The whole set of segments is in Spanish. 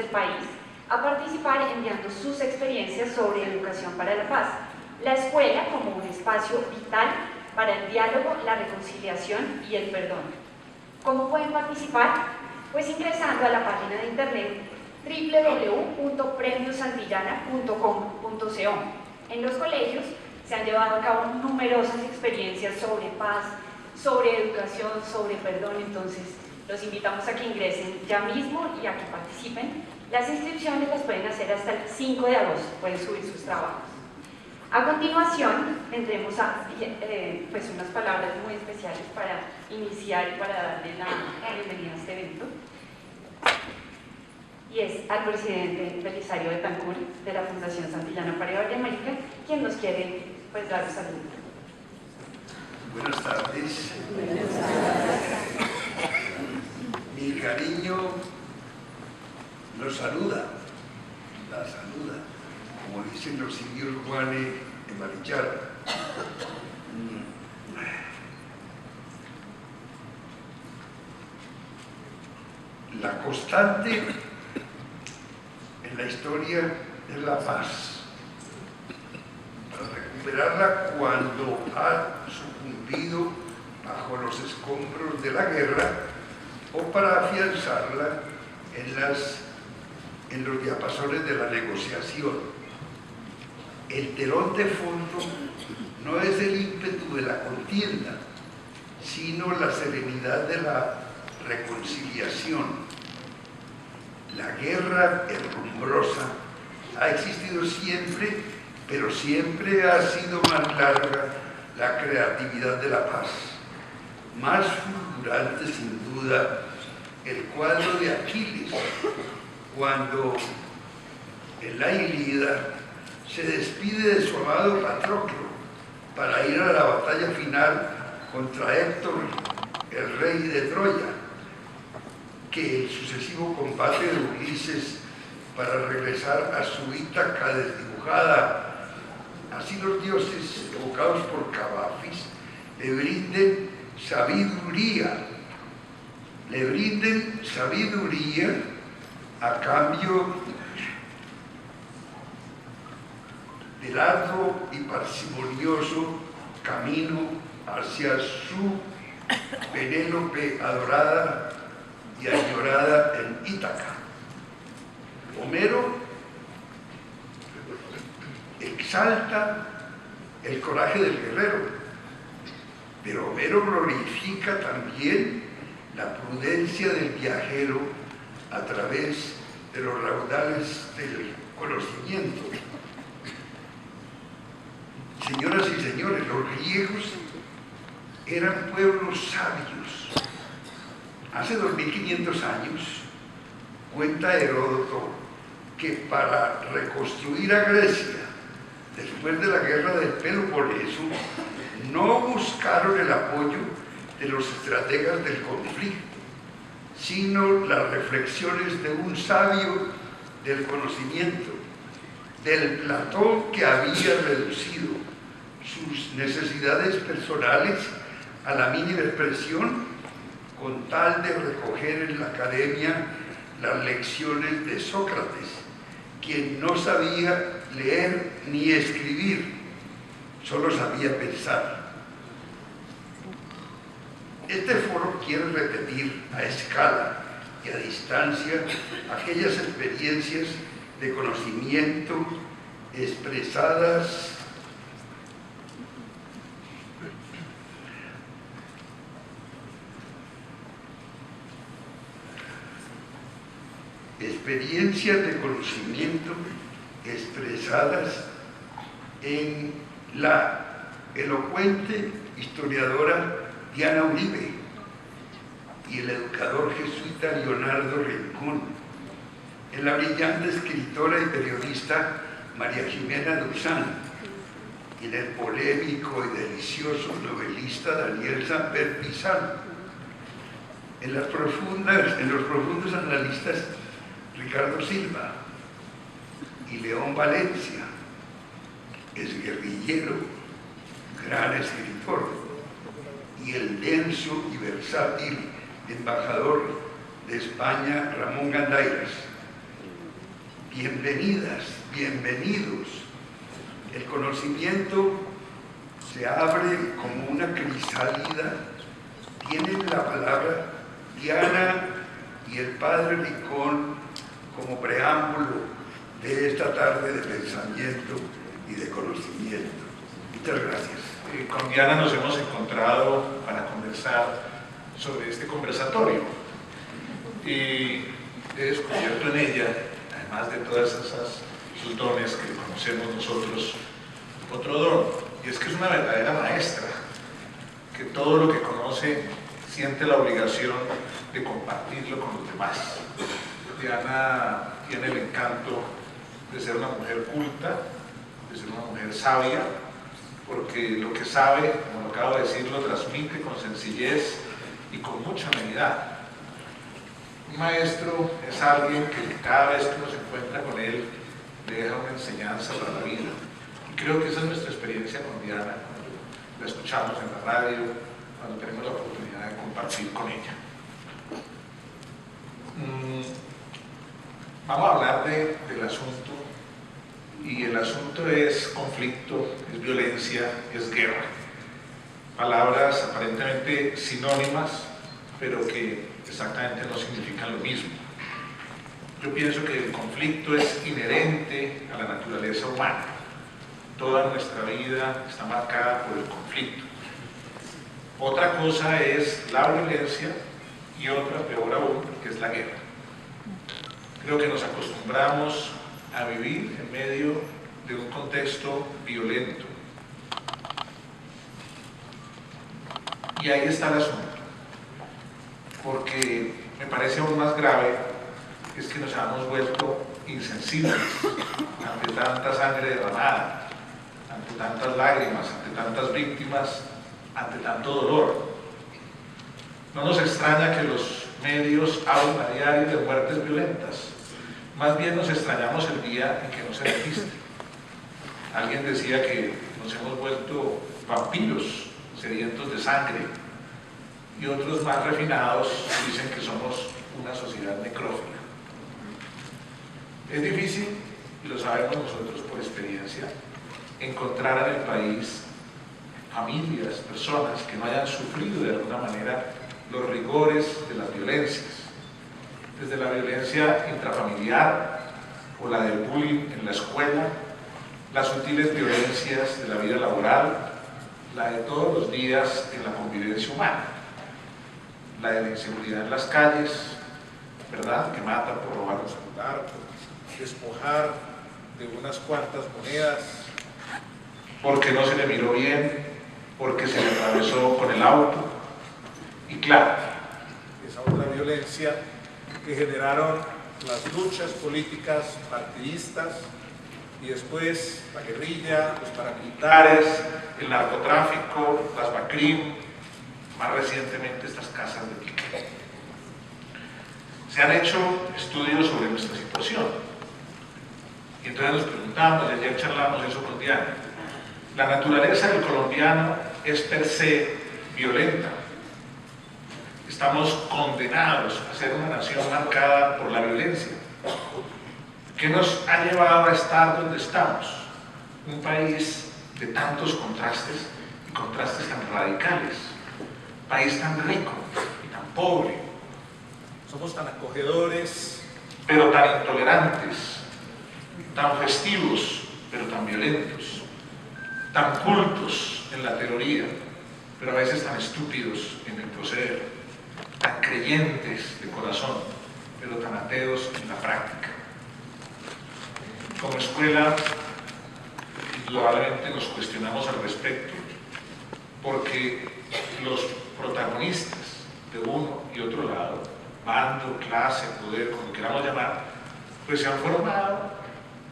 del país a participar enviando sus experiencias sobre educación para la paz. La escuela como un espacio vital para el diálogo, la reconciliación y el perdón. ¿Cómo pueden participar? Pues ingresando a la página de internet www.premiosantillana.com.co. En los colegios se han llevado a cabo numerosas experiencias sobre paz, sobre educación, sobre perdón, entonces los invitamos a que ingresen ya mismo y a que participen. Las inscripciones las pueden hacer hasta el 5 de agosto, pueden subir sus trabajos. A continuación, tendremos pues unas palabras muy especiales para iniciar y para darle la bienvenida a este evento. Y es al presidente Belisario Betancur, de la Fundación Santillana para Iberoamérica, América, quien nos quiere pues, dar un saludo. Buenas tardes. Mi cariño nos saluda, la saluda, como dicen los indios guane en Marichal. La constante en la historia es la paz. Para recuperarla cuando ha sucumbido bajo los escombros de la guerra o para afianzarla en los diapasones de la negociación. El telón de fondo no es el ímpetu de la contienda, sino la serenidad de la reconciliación. La guerra herrumbrosa ha existido siempre, pero siempre ha sido más larga la creatividad de la paz. Más fulgurante, sin duda, el cuadro de Aquiles, cuando en la Ilíada se despide de su amado Patroclo para ir a la batalla final contra Héctor, el rey de Troya, que el sucesivo combate de Ulises para regresar a su Ítaca desdibujada, así los dioses evocados por Cavafis le brinden sabiduría a cambio del arduo y parsimonioso camino hacia su Penélope adorada y añorada en Ítaca. Homero exalta el coraje del guerrero, pero Homero glorifica también la prudencia del viajero a través de los raudales del conocimiento. Señoras y señores, los griegos eran pueblos sabios. Hace 2500 años, cuenta Heródoto que para reconstruir a Grecia, después de la guerra del Peloponeso, no buscaron el apoyo de los estrategas del conflicto, sino las reflexiones de un sabio del conocimiento, del Platón que había reducido sus necesidades personales a la mínima expresión con tal de recoger en la academia las lecciones de Sócrates, quien no sabía leer ni escribir, solo sabía pensar. Este foro quiere repetir a escala y a distancia aquellas experiencias de conocimiento expresadas en la elocuente historiadora Diana Uribe y el educador jesuita Leonardo Rincón, en la brillante escritora y periodista María Jimena Duzán y en el polémico y delicioso novelista Daniel Samper Pizarro, en los profundos analistas Ricardo Silva y León Valencia, es guerrillero, gran escritor, y el denso y versátil embajador de España, Ramón Gandairas. bienvenidas, bienvenidos. El conocimiento se abre como una crisálida. Tienen la palabra Diana y el padre Licón como preámbulo de esta tarde de pensamiento y de conocimiento. Muchas gracias. Con Diana nos hemos encontrado para conversar sobre este conversatorio y he descubierto en ella, además de todas esos dones que conocemos nosotros, otro don, y es que es una verdadera maestra, que todo lo que conoce siente la obligación de compartirlo con los demás. Diana tiene el encanto de ser una mujer culta, de ser una mujer sabia, porque lo que sabe, como lo acabo de decir, lo transmite con sencillez y con mucha amenidad. Un maestro es alguien que cada vez que uno se encuentra con él le deja una enseñanza para la vida. Y creo que esa es nuestra experiencia con Diana, cuando la escuchamos en la radio, cuando tenemos la oportunidad de compartir con ella. Vamos a hablar del asunto, y el asunto es conflicto, es violencia, es guerra. Palabras aparentemente sinónimas, pero que exactamente no significan lo mismo. Yo pienso que el conflicto es inherente a la naturaleza humana. Toda nuestra vida está marcada por el conflicto. Otra cosa es la violencia y otra, peor aún, que es la guerra. Creo que nos acostumbramos a vivir en medio de un contexto violento. Y ahí está el asunto. Porque me parece aún más grave es que nos hemos vuelto insensibles ante tanta sangre derramada, ante tantas lágrimas, ante tantas víctimas, ante tanto dolor. No nos extraña que los medios hablen a diario de muertes violentas. Más bien nos extrañamos el día en que no se registre. Alguien decía que nos hemos vuelto vampiros sedientos de sangre, y otros más refinados dicen que somos una sociedad necrófila. Es difícil, y lo sabemos nosotros por experiencia, encontrar en el país familias, personas que no hayan sufrido de alguna manera los rigores de las violencias, desde la violencia intrafamiliar o la del bullying en la escuela, las sutiles violencias de la vida laboral, la de todos los días en la convivencia humana, la de la inseguridad en las calles, ¿verdad?, que mata por robar un celular, por despojar de unas cuantas monedas, porque no se le miró bien, porque se le atravesó con el auto, y claro, esa otra violencia que generaron las luchas políticas partidistas y después la guerrilla, los paramilitares, el narcotráfico, las BACRIM, más recientemente estas casas de pique. Se han hecho estudios sobre nuestra situación y entonces nos preguntamos, y ayer charlamos eso con Diana, la naturaleza del colombiano es per se violenta. Estamos condenados a ser una nación marcada por la violencia. ¿Qué nos ha llevado a estar donde estamos? Un país de tantos contrastes y contrastes tan radicales. País tan rico y tan pobre. Somos tan acogedores, pero tan intolerantes, tan festivos, pero tan violentos, tan cultos en la teoría, pero a veces tan estúpidos en el proceder, tan creyentes de corazón, pero tan ateos en la práctica. Como escuela, indudablemente nos cuestionamos al respecto, porque los protagonistas de uno y otro lado, bando, clase, poder, como queramos llamar, pues se han formado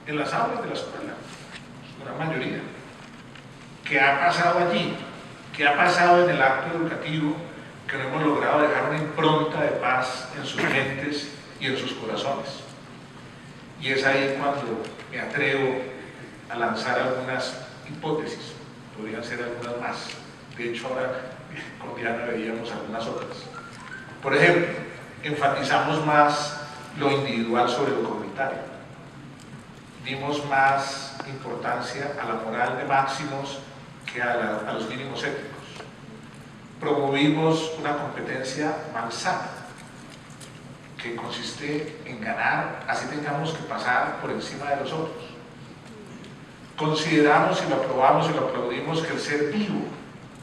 en las aulas de la escuela, una mayoría. ¿Qué ha pasado allí? ¿Qué ha pasado en el acto educativo que no hemos logrado dejar una impronta de paz en sus mentes y en sus corazones? Y es ahí cuando me atrevo a lanzar algunas hipótesis, podrían ser algunas más. De hecho, ahora con Diana veíamos algunas otras. Por ejemplo, enfatizamos más lo individual sobre lo comunitario. dimos más importancia a la moral de máximos que a los mínimos éticos. Promovimos una competencia malsana, que consiste en ganar, así tengamos que pasar por encima de los otros. Consideramos y lo aprobamos y lo aplaudimos que el ser vivo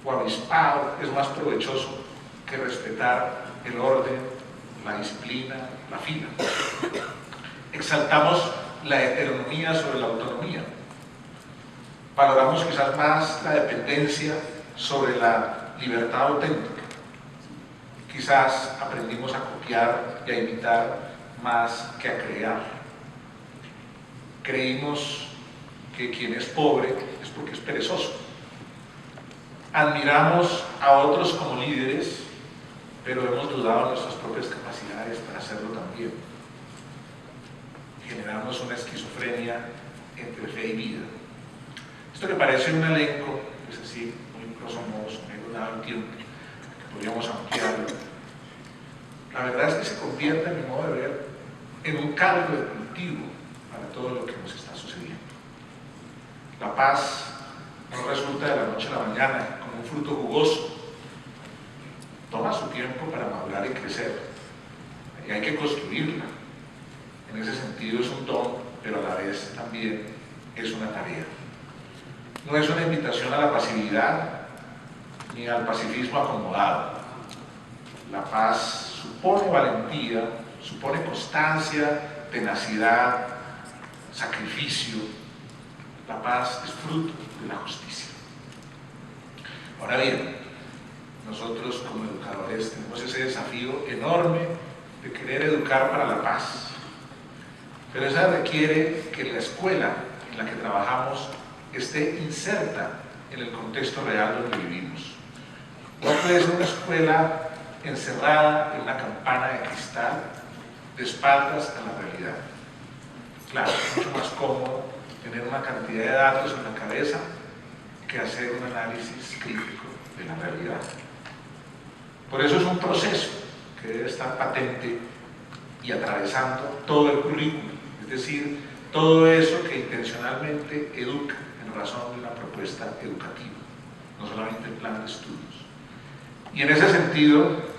o avispado es más provechoso que respetar el orden, la disciplina, la fila. Exaltamos la heteronomía sobre la autonomía. Valoramos quizás más la dependencia sobre la libertad auténtica. Quizás aprendimos a copiar y a imitar más que a crear. Creímos que quien es pobre es porque es perezoso. Admiramos a otros como líderes, pero hemos dudado de nuestras propias capacidades para hacerlo también. Generamos una esquizofrenia entre fe y vida. Esto que parece un elenco, es así, muy grosso modo, menos dado el tiempo, que podríamos ampliarlo. La verdad es que se convierte, en mi modo de ver, en un caldo de cultivo para todo lo que nos está sucediendo. La paz no resulta de la noche a la mañana como un fruto jugoso. Toma su tiempo para madurar y crecer, y hay que construirla. En ese sentido es un don, pero a la vez también es una tarea. No es una invitación a la pasividad ni al pacifismo acomodado. La paz supone valentía, supone constancia, tenacidad, sacrificio. La paz es fruto de la justicia. Ahora bien, nosotros como educadores tenemos ese desafío enorme de querer educar para la paz. Pero eso requiere que la escuela en la que trabajamos esté inserta en el contexto real donde vivimos. No puede ser una escuela encerrada en una campana de cristal, de espaldas a la realidad. Claro, es mucho más cómodo tener una cantidad de datos en la cabeza que hacer un análisis crítico de la realidad. Por eso es un proceso que debe estar patente y atravesando todo el currículum, es decir, todo eso que intencionalmente educa en razón de una propuesta educativa, no solamente el plan de estudios. Y en ese sentido,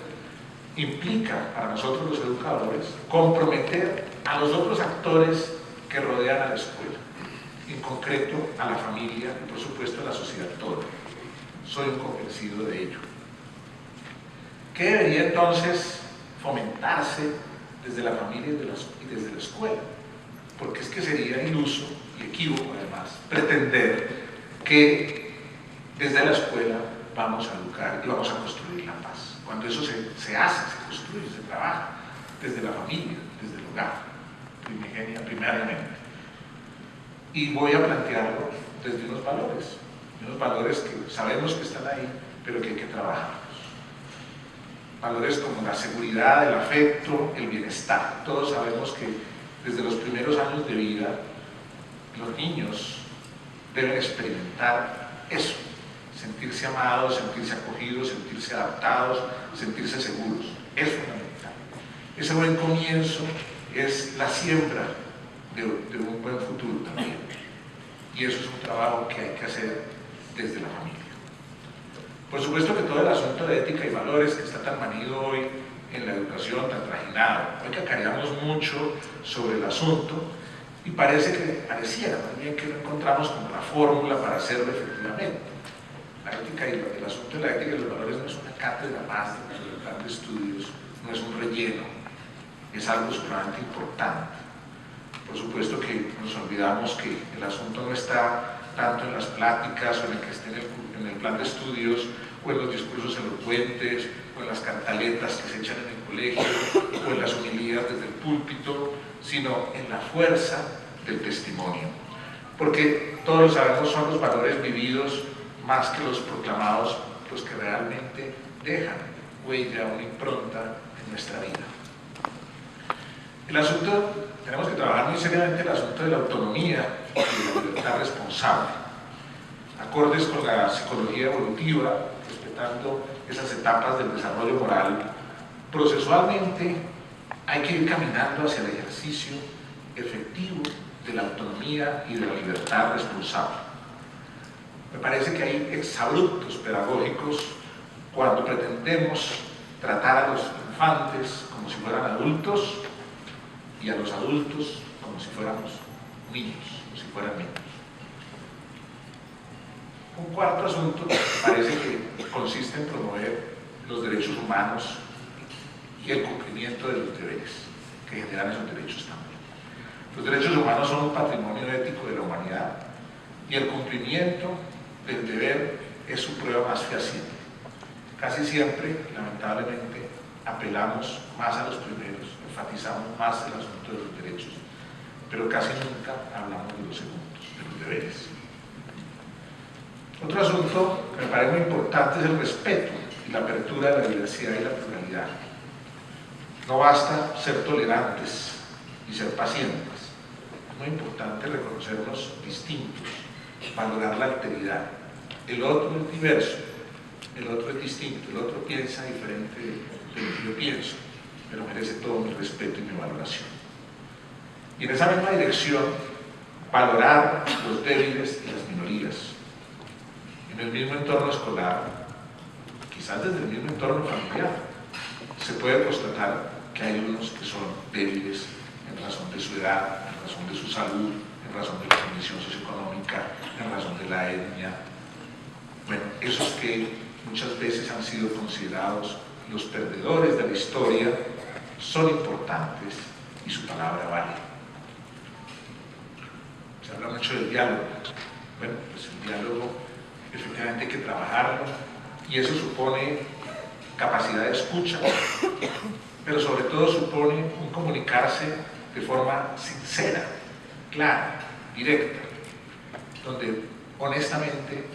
implica para nosotros los educadores comprometer a los otros actores que rodean a la escuela, en concreto a la familia y por supuesto a la sociedad toda. Soy un convencido de ello. ¿Qué debería entonces fomentarse desde la familia y desde la escuela? Porque es que sería iluso y equívoco además pretender que desde la escuela vamos a educar y vamos a construir la paz. Cuando eso se hace, se construye, se trabaja desde la familia, desde el hogar, primariamente. Y voy a plantearlo desde unos valores que sabemos que están ahí, pero que hay que trabajarlos. Valores como la seguridad, el afecto, el bienestar. Todos sabemos que desde los primeros años de vida los niños deben experimentar eso, sentirse amados, sentirse acogidos, sentirse adaptados, sentirse seguros. Es fundamental. Ese buen comienzo es la siembra de un buen futuro también. Y eso es un trabajo que hay que hacer desde la familia. Por supuesto que todo el asunto de ética y valores que está tan manido hoy en la educación, tan trajinado, hoy cacareamos mucho sobre el asunto y pareciera también que no encontramos como la fórmula para hacerlo efectivamente. La ética y el asunto de la ética y los valores no es una cátedra más dentro del plan de estudios, no es un relleno, es algo sumamente importante. Por supuesto que nos olvidamos que el asunto no está tanto en las pláticas o en el que esté en el plan de estudios o en los discursos elocuentes o en las cantaletas que se echan en el colegio o en las homilías desde el púlpito, sino en la fuerza del testimonio. Porque todos lo sabemos, son los valores vividos más que los proclamados los que realmente dejan huella, una impronta en nuestra vida. El asunto, tenemos que trabajar muy seriamente el asunto de la autonomía y de la libertad responsable, acordes con la psicología evolutiva, respetando esas etapas del desarrollo moral. Procesualmente hay que ir caminando hacia el ejercicio efectivo de la autonomía y de la libertad responsable. Me parece que hay exabruptos pedagógicos cuando pretendemos tratar a los infantes como si fueran adultos y a los adultos como si fuéramos niños, como si fueran niños. Un cuarto asunto parece que consiste en promover los derechos humanos y el cumplimiento de los deberes que generan esos derechos también. Los derechos humanos son un patrimonio ético de la humanidad y el cumplimiento del deber es su prueba más fehaciente. Casi siempre, lamentablemente, apelamos más a los primeros, enfatizamos más el asunto de los derechos, pero casi nunca hablamos de los segundos, de los deberes. Otro asunto que me parece muy importante es el respeto y la apertura de la diversidad y la pluralidad. No basta ser tolerantes y ser pacientes. Es muy importante reconocernos distintos, valorar la alteridad. El otro es diverso, el otro es distinto, el otro piensa diferente de lo que yo pienso, pero merece todo mi respeto y mi valoración. Y en esa misma dirección, valorar los débiles y las minorías. En el mismo entorno escolar, quizás desde el mismo entorno familiar, se puede constatar que hay unos que son débiles en razón de su edad, en razón de su salud, en razón de la condición socioeconómica, en razón de la etnia. Bueno, esos que muchas veces han sido considerados los perdedores de la historia son importantes y su palabra vale. Se habla mucho del diálogo. Bueno, pues el diálogo efectivamente hay que trabajarlo y eso supone capacidad de escucha, pero sobre todo supone un comunicarse de forma sincera, clara, directa, donde honestamente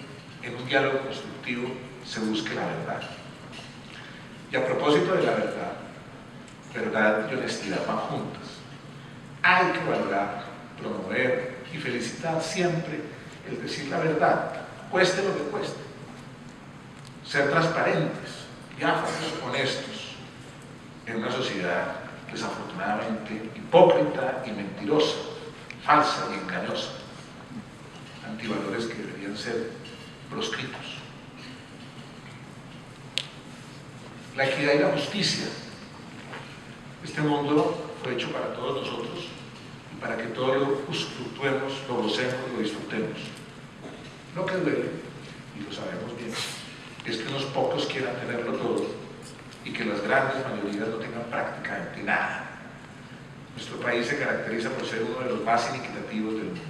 en un diálogo constructivo se busque la verdad. Y a propósito de la verdad, verdad y honestidad van juntas. Hay que valorar, promover y felicitar siempre el decir la verdad, cueste lo que cueste. Ser transparentes, diáfanos, honestos, en una sociedad desafortunadamente hipócrita y mentirosa, falsa y engañosa. Antivalores que deberían ser proscritos. La equidad y la justicia. Este mundo fue hecho para todos nosotros y para que todos lo usufructuemos, lo gocemos, lo disfrutemos. Lo que duele, y lo sabemos bien, es que unos pocos quieran tenerlo todo y que las grandes mayorías no tengan prácticamente nada. Nuestro país se caracteriza por ser uno de los más inequitativos del mundo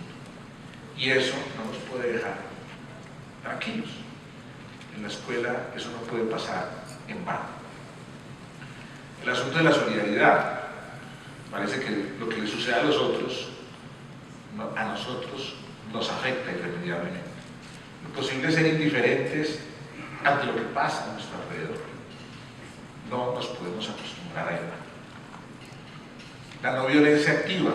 y eso no nos puede dejar tranquilos. En la escuela eso no puede pasar en vano. El asunto de la solidaridad, parece que lo que le sucede a los otros, a nosotros nos afecta irremediablemente. Imposible ser indiferentes ante lo que pasa a nuestro alrededor. No nos podemos acostumbrar a ello. La no violencia activa,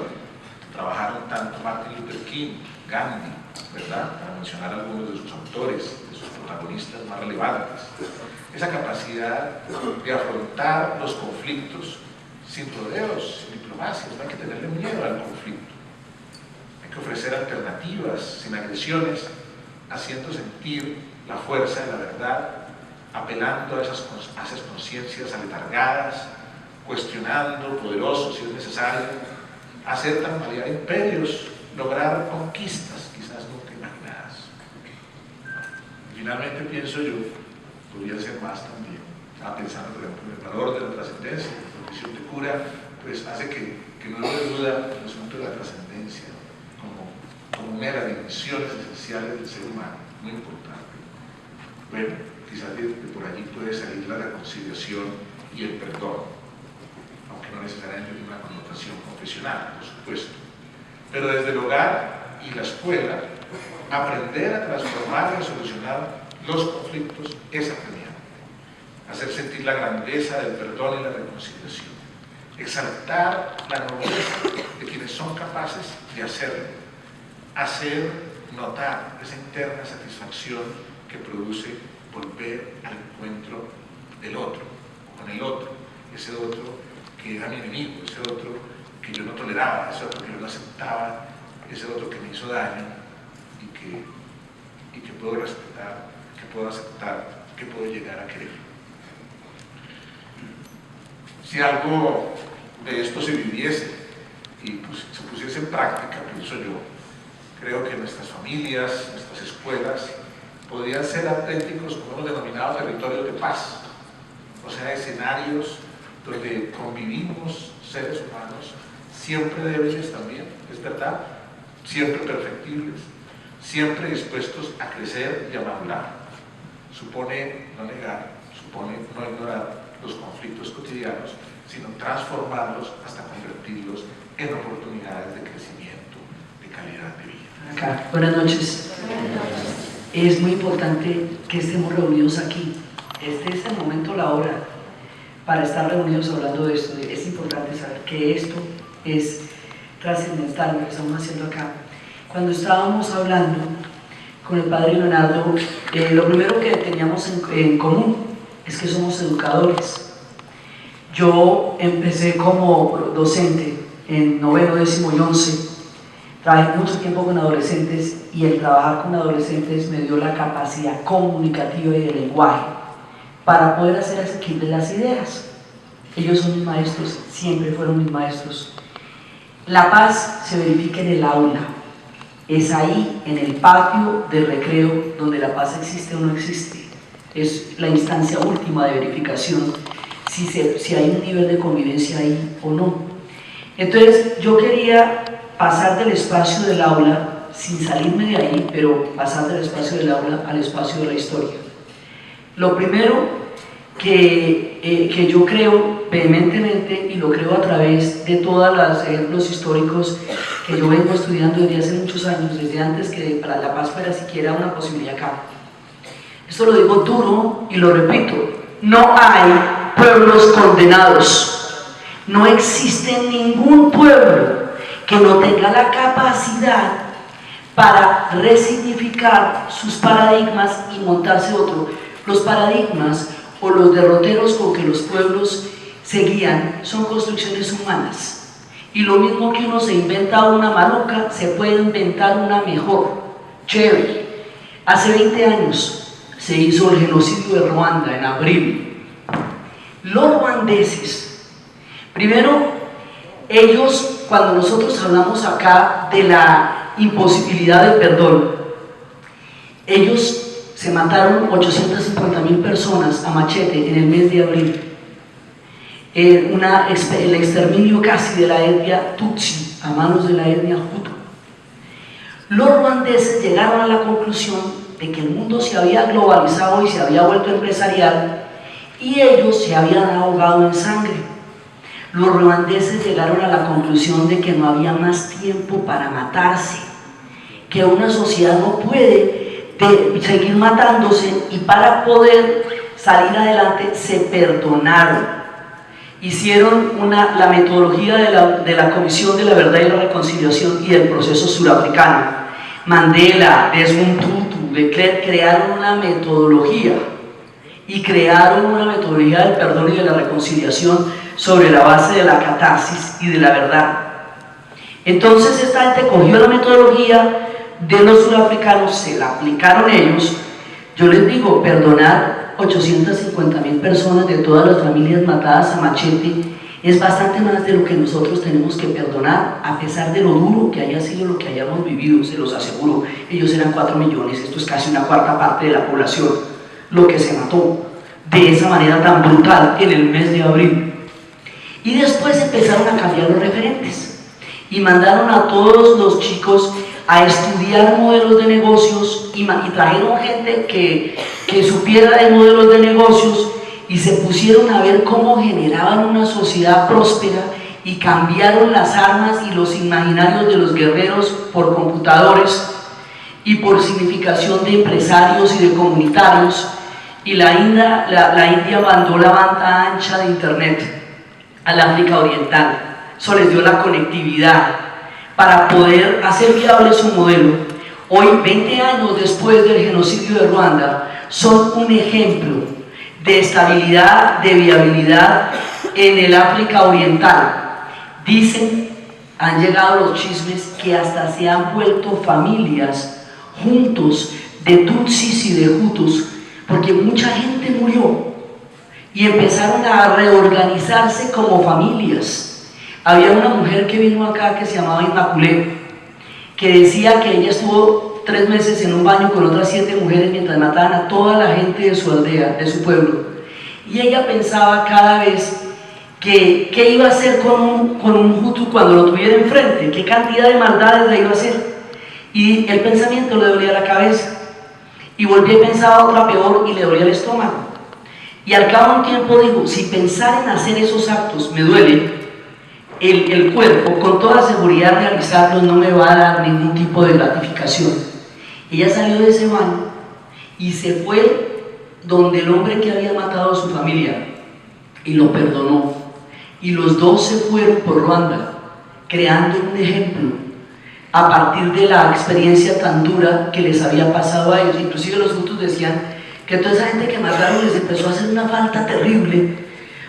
trabajaron tanto Martin Luther King, Gandhi, ¿verdad? Para mencionar algunos de sus autores, de sus protagonistas más relevantes. Esa capacidad de afrontar los conflictos sin rodeos, sin diplomacias, no hay que tenerle miedo al conflicto. Hay que ofrecer alternativas, sin agresiones, haciendo sentir la fuerza de la verdad, apelando a esas conciencias aletargadas, cuestionando, poderosos si es necesario, hacer tambalear imperios, lograr conquistas quizás nunca imaginadas. Finalmente pienso yo, podría ser más también, estaba pensando por ejemplo en el valor de la trascendencia, la condición de cura, pues hace que no haya duda el asunto de la trascendencia como una de las dimensiones esenciales del ser humano, muy importante. Bueno, quizás de por allí puede salir la reconciliación y el perdón, aunque no necesariamente tiene una connotación confesional, por supuesto. Pero desde el hogar y la escuela, aprender a transformar y a solucionar los conflictos es apremiante. Hacer sentir la grandeza del perdón y la reconciliación. Exaltar la nobleza de quienes son capaces de hacerlo. Hacer notar esa interna satisfacción que produce volver al encuentro del otro, con el otro, ese otro que era mi enemigo, ese otro que yo no toleraba, ese otro que yo no aceptaba es el otro que me hizo daño y que puedo respetar, que puedo aceptar, que puedo llegar a querer. Si algo de esto se viviese y se pusiese en práctica, pienso yo, creo que nuestras familias, nuestras escuelas podrían ser auténticos, como hemos denominado, territorios de paz, o sea, escenarios donde convivimos seres humanos, siempre débiles también, es verdad, siempre perfectibles, siempre dispuestos a crecer y a madurar. Supone no negar, supone no ignorar los conflictos cotidianos, sino transformarlos hasta convertirlos en oportunidades de crecimiento, de calidad de vida. Acá. Buenas noches. Es muy importante que estemos reunidos aquí. Este es el momento, la hora, para estar reunidos hablando de esto. Es importante saber que esto es trascendental, lo que estamos haciendo acá. Cuando estábamos hablando con el padre Leonardo, lo primero que teníamos en común es que somos educadores. Yo empecé como docente en 9º, 10º y 11. Trabajé mucho tiempo con adolescentes y el trabajar con adolescentes me dio la capacidad comunicativa y de lenguaje para poder hacer asequibles las ideas. Ellos son mis maestros, siempre fueron mis maestros. La paz se verifica en el aula. Es ahí, en el patio de recreo, donde la paz existe o no existe. Es la instancia última de verificación si hay un nivel de convivencia ahí o no. Entonces, yo quería pasar del espacio del aula, sin salirme de ahí, pero pasar del espacio del aula al espacio de la historia. Lo primero que yo creo vehementemente, y lo creo a través de todos los ejemplos históricos que yo vengo estudiando desde hace muchos años, desde antes que para la paz fuera siquiera una posibilidad acá. Esto lo digo duro y lo repito, no hay pueblos condenados, no existe ningún pueblo que no tenga la capacidad para resignificar sus paradigmas y montarse otro. Los paradigmas o los derroteros con que los pueblos se guían son construcciones humanas. Y lo mismo que uno se inventa una maluca, se puede inventar una mejor. Chévere. Hace 20 años se hizo el genocidio de Ruanda en abril. Los ruandeses, primero, ellos, cuando nosotros hablamos acá de la imposibilidad del perdón, ellos se mataron 850.000 personas a machete en el mes de abril. El exterminio casi de la etnia Tutsi a manos de la etnia Hutu. Los ruandeses llegaron a la conclusión de que el mundo se había globalizado y se había vuelto empresarial y ellos se habían ahogado en sangre. Los ruandeses llegaron a la conclusión de que no había más tiempo para matarse, que una sociedad no puede seguir matándose, y para poder salir adelante se perdonaron. Hicieron la metodología de la Comisión de la Verdad y la Reconciliación y del proceso surafricano. Mandela, Desmond Tutu, de Klerk crearon una metodología y crearon una metodología del perdón y de la reconciliación sobre la base de la catarsis y de la verdad. Entonces esta gente cogió la metodología de los surafricanos, se la aplicaron ellos. Yo les digo, perdonar 850.000 personas de todas las familias matadas a machete es bastante más de lo que nosotros tenemos que perdonar, a pesar de lo duro que haya sido lo que hayamos vivido, se los aseguro. Ellos eran 4 millones, esto es casi una cuarta parte de la población, lo que se mató de esa manera tan brutal en el mes de abril. Y después empezaron a cambiar los referentes y mandaron a todos los chicos a estudiar modelos de negocios y trajeron gente que supiera de modelos de negocios y se pusieron a ver cómo generaban una sociedad próspera y cambiaron las armas y los imaginarios de los guerreros por computadores y por significación de empresarios y de comunitarios, y la India mandó la banda ancha de internet al África Oriental. Eso les dio la conectividad para poder hacer viable su modelo. Hoy, 20 años después del genocidio de Ruanda, son un ejemplo de estabilidad, de viabilidad en el África Oriental. Dicen han llegado los chismes que hasta se han vuelto familias juntos de Tutsis y de Hutus, porque mucha gente murió y empezaron a reorganizarse como familias. Había una mujer que vino acá que se llamaba Inmaculé, que decía que ella estuvo 3 meses en un baño con otras 7 mujeres mientras mataban a toda la gente de su aldea, de su pueblo, y ella pensaba cada vez que qué iba a hacer con un Hutu cuando lo tuviera enfrente, qué cantidad de maldades le iba a hacer, y el pensamiento le dolía la cabeza, y volvía y pensaba otra peor y le dolía el estómago, y al cabo de un tiempo dijo, si pensar en hacer esos actos me duele, el cuerpo, con toda seguridad realizarlos no me va a dar ningún tipo de gratificación. Ella salió de ese baño y se fue donde el hombre que había matado a su familia y lo perdonó, y los dos se fueron por Ruanda creando un ejemplo a partir de la experiencia tan dura que les había pasado a ellos. Inclusive los Hutus decían que toda esa gente que mataron les empezó a hacer una falta terrible,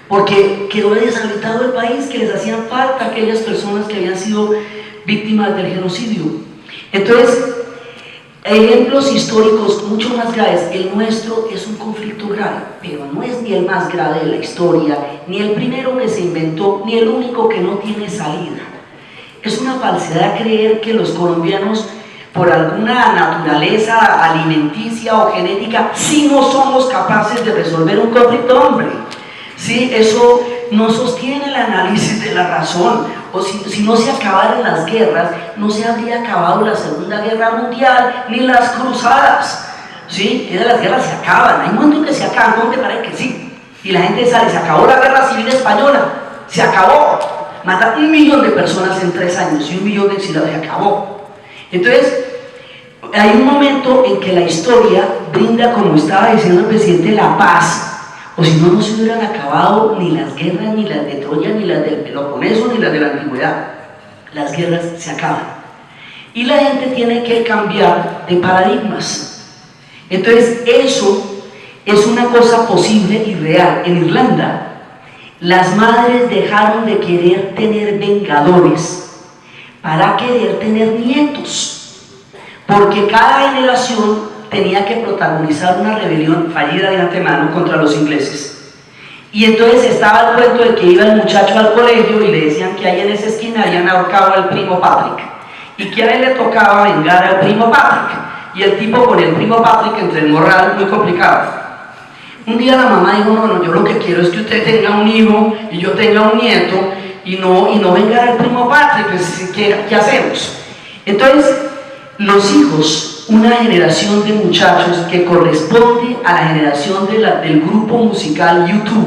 porque quedó deshabitado el país, que les hacían falta aquellas personas que habían sido víctimas del genocidio. Entonces, ejemplos históricos mucho más graves. El nuestro es un conflicto grave, pero no es ni el más grave de la historia, ni el primero que se inventó, ni el único que no tiene salida. Es una falsedad creer que los colombianos, por alguna naturaleza alimenticia o genética, sí no somos capaces de resolver un conflicto, hombre. Sí, eso no sostiene el análisis de la razón. O si no se acabaran las guerras, no se habría acabado la Segunda Guerra Mundial ni las cruzadas. ¿Sí? Las guerras se acaban, hay un momento en que se acaban, ¿cómo te parece que sí? Y la gente sale, se acabó la Guerra Civil Española, se acabó. Mata 1 millón de personas en 3 años y 1 millón de exiliados, se acabó. Entonces, hay un momento en que la historia brinda, como estaba diciendo el presidente, la paz. O si no, no se hubieran acabado ni las guerras, ni las de Troya, ni las del Peloponeso, ni las de la antigüedad. Las guerras se acaban. Y la gente tiene que cambiar de paradigmas. Entonces, eso es una cosa posible y real. En Irlanda, las madres dejaron de querer tener vengadores para querer tener nietos. Porque cada generación tenía que protagonizar una rebelión fallida de antemano contra los ingleses. Y entonces estaba el cuento de que iba el muchacho al colegio y le decían que ahí en esa esquina habían ahorcado al primo Patrick, y que a él le tocaba vengar al primo Patrick, y el tipo con el primo Patrick entre el morral, muy complicado. Un día la mamá dijo, no, yo lo que quiero es que usted tenga un hijo y yo tenga un nieto, y no vengar al primo Patrick, pues, ¿qué hacemos? Entonces, los hijos, una generación de muchachos que corresponde a la generación del grupo musical U2,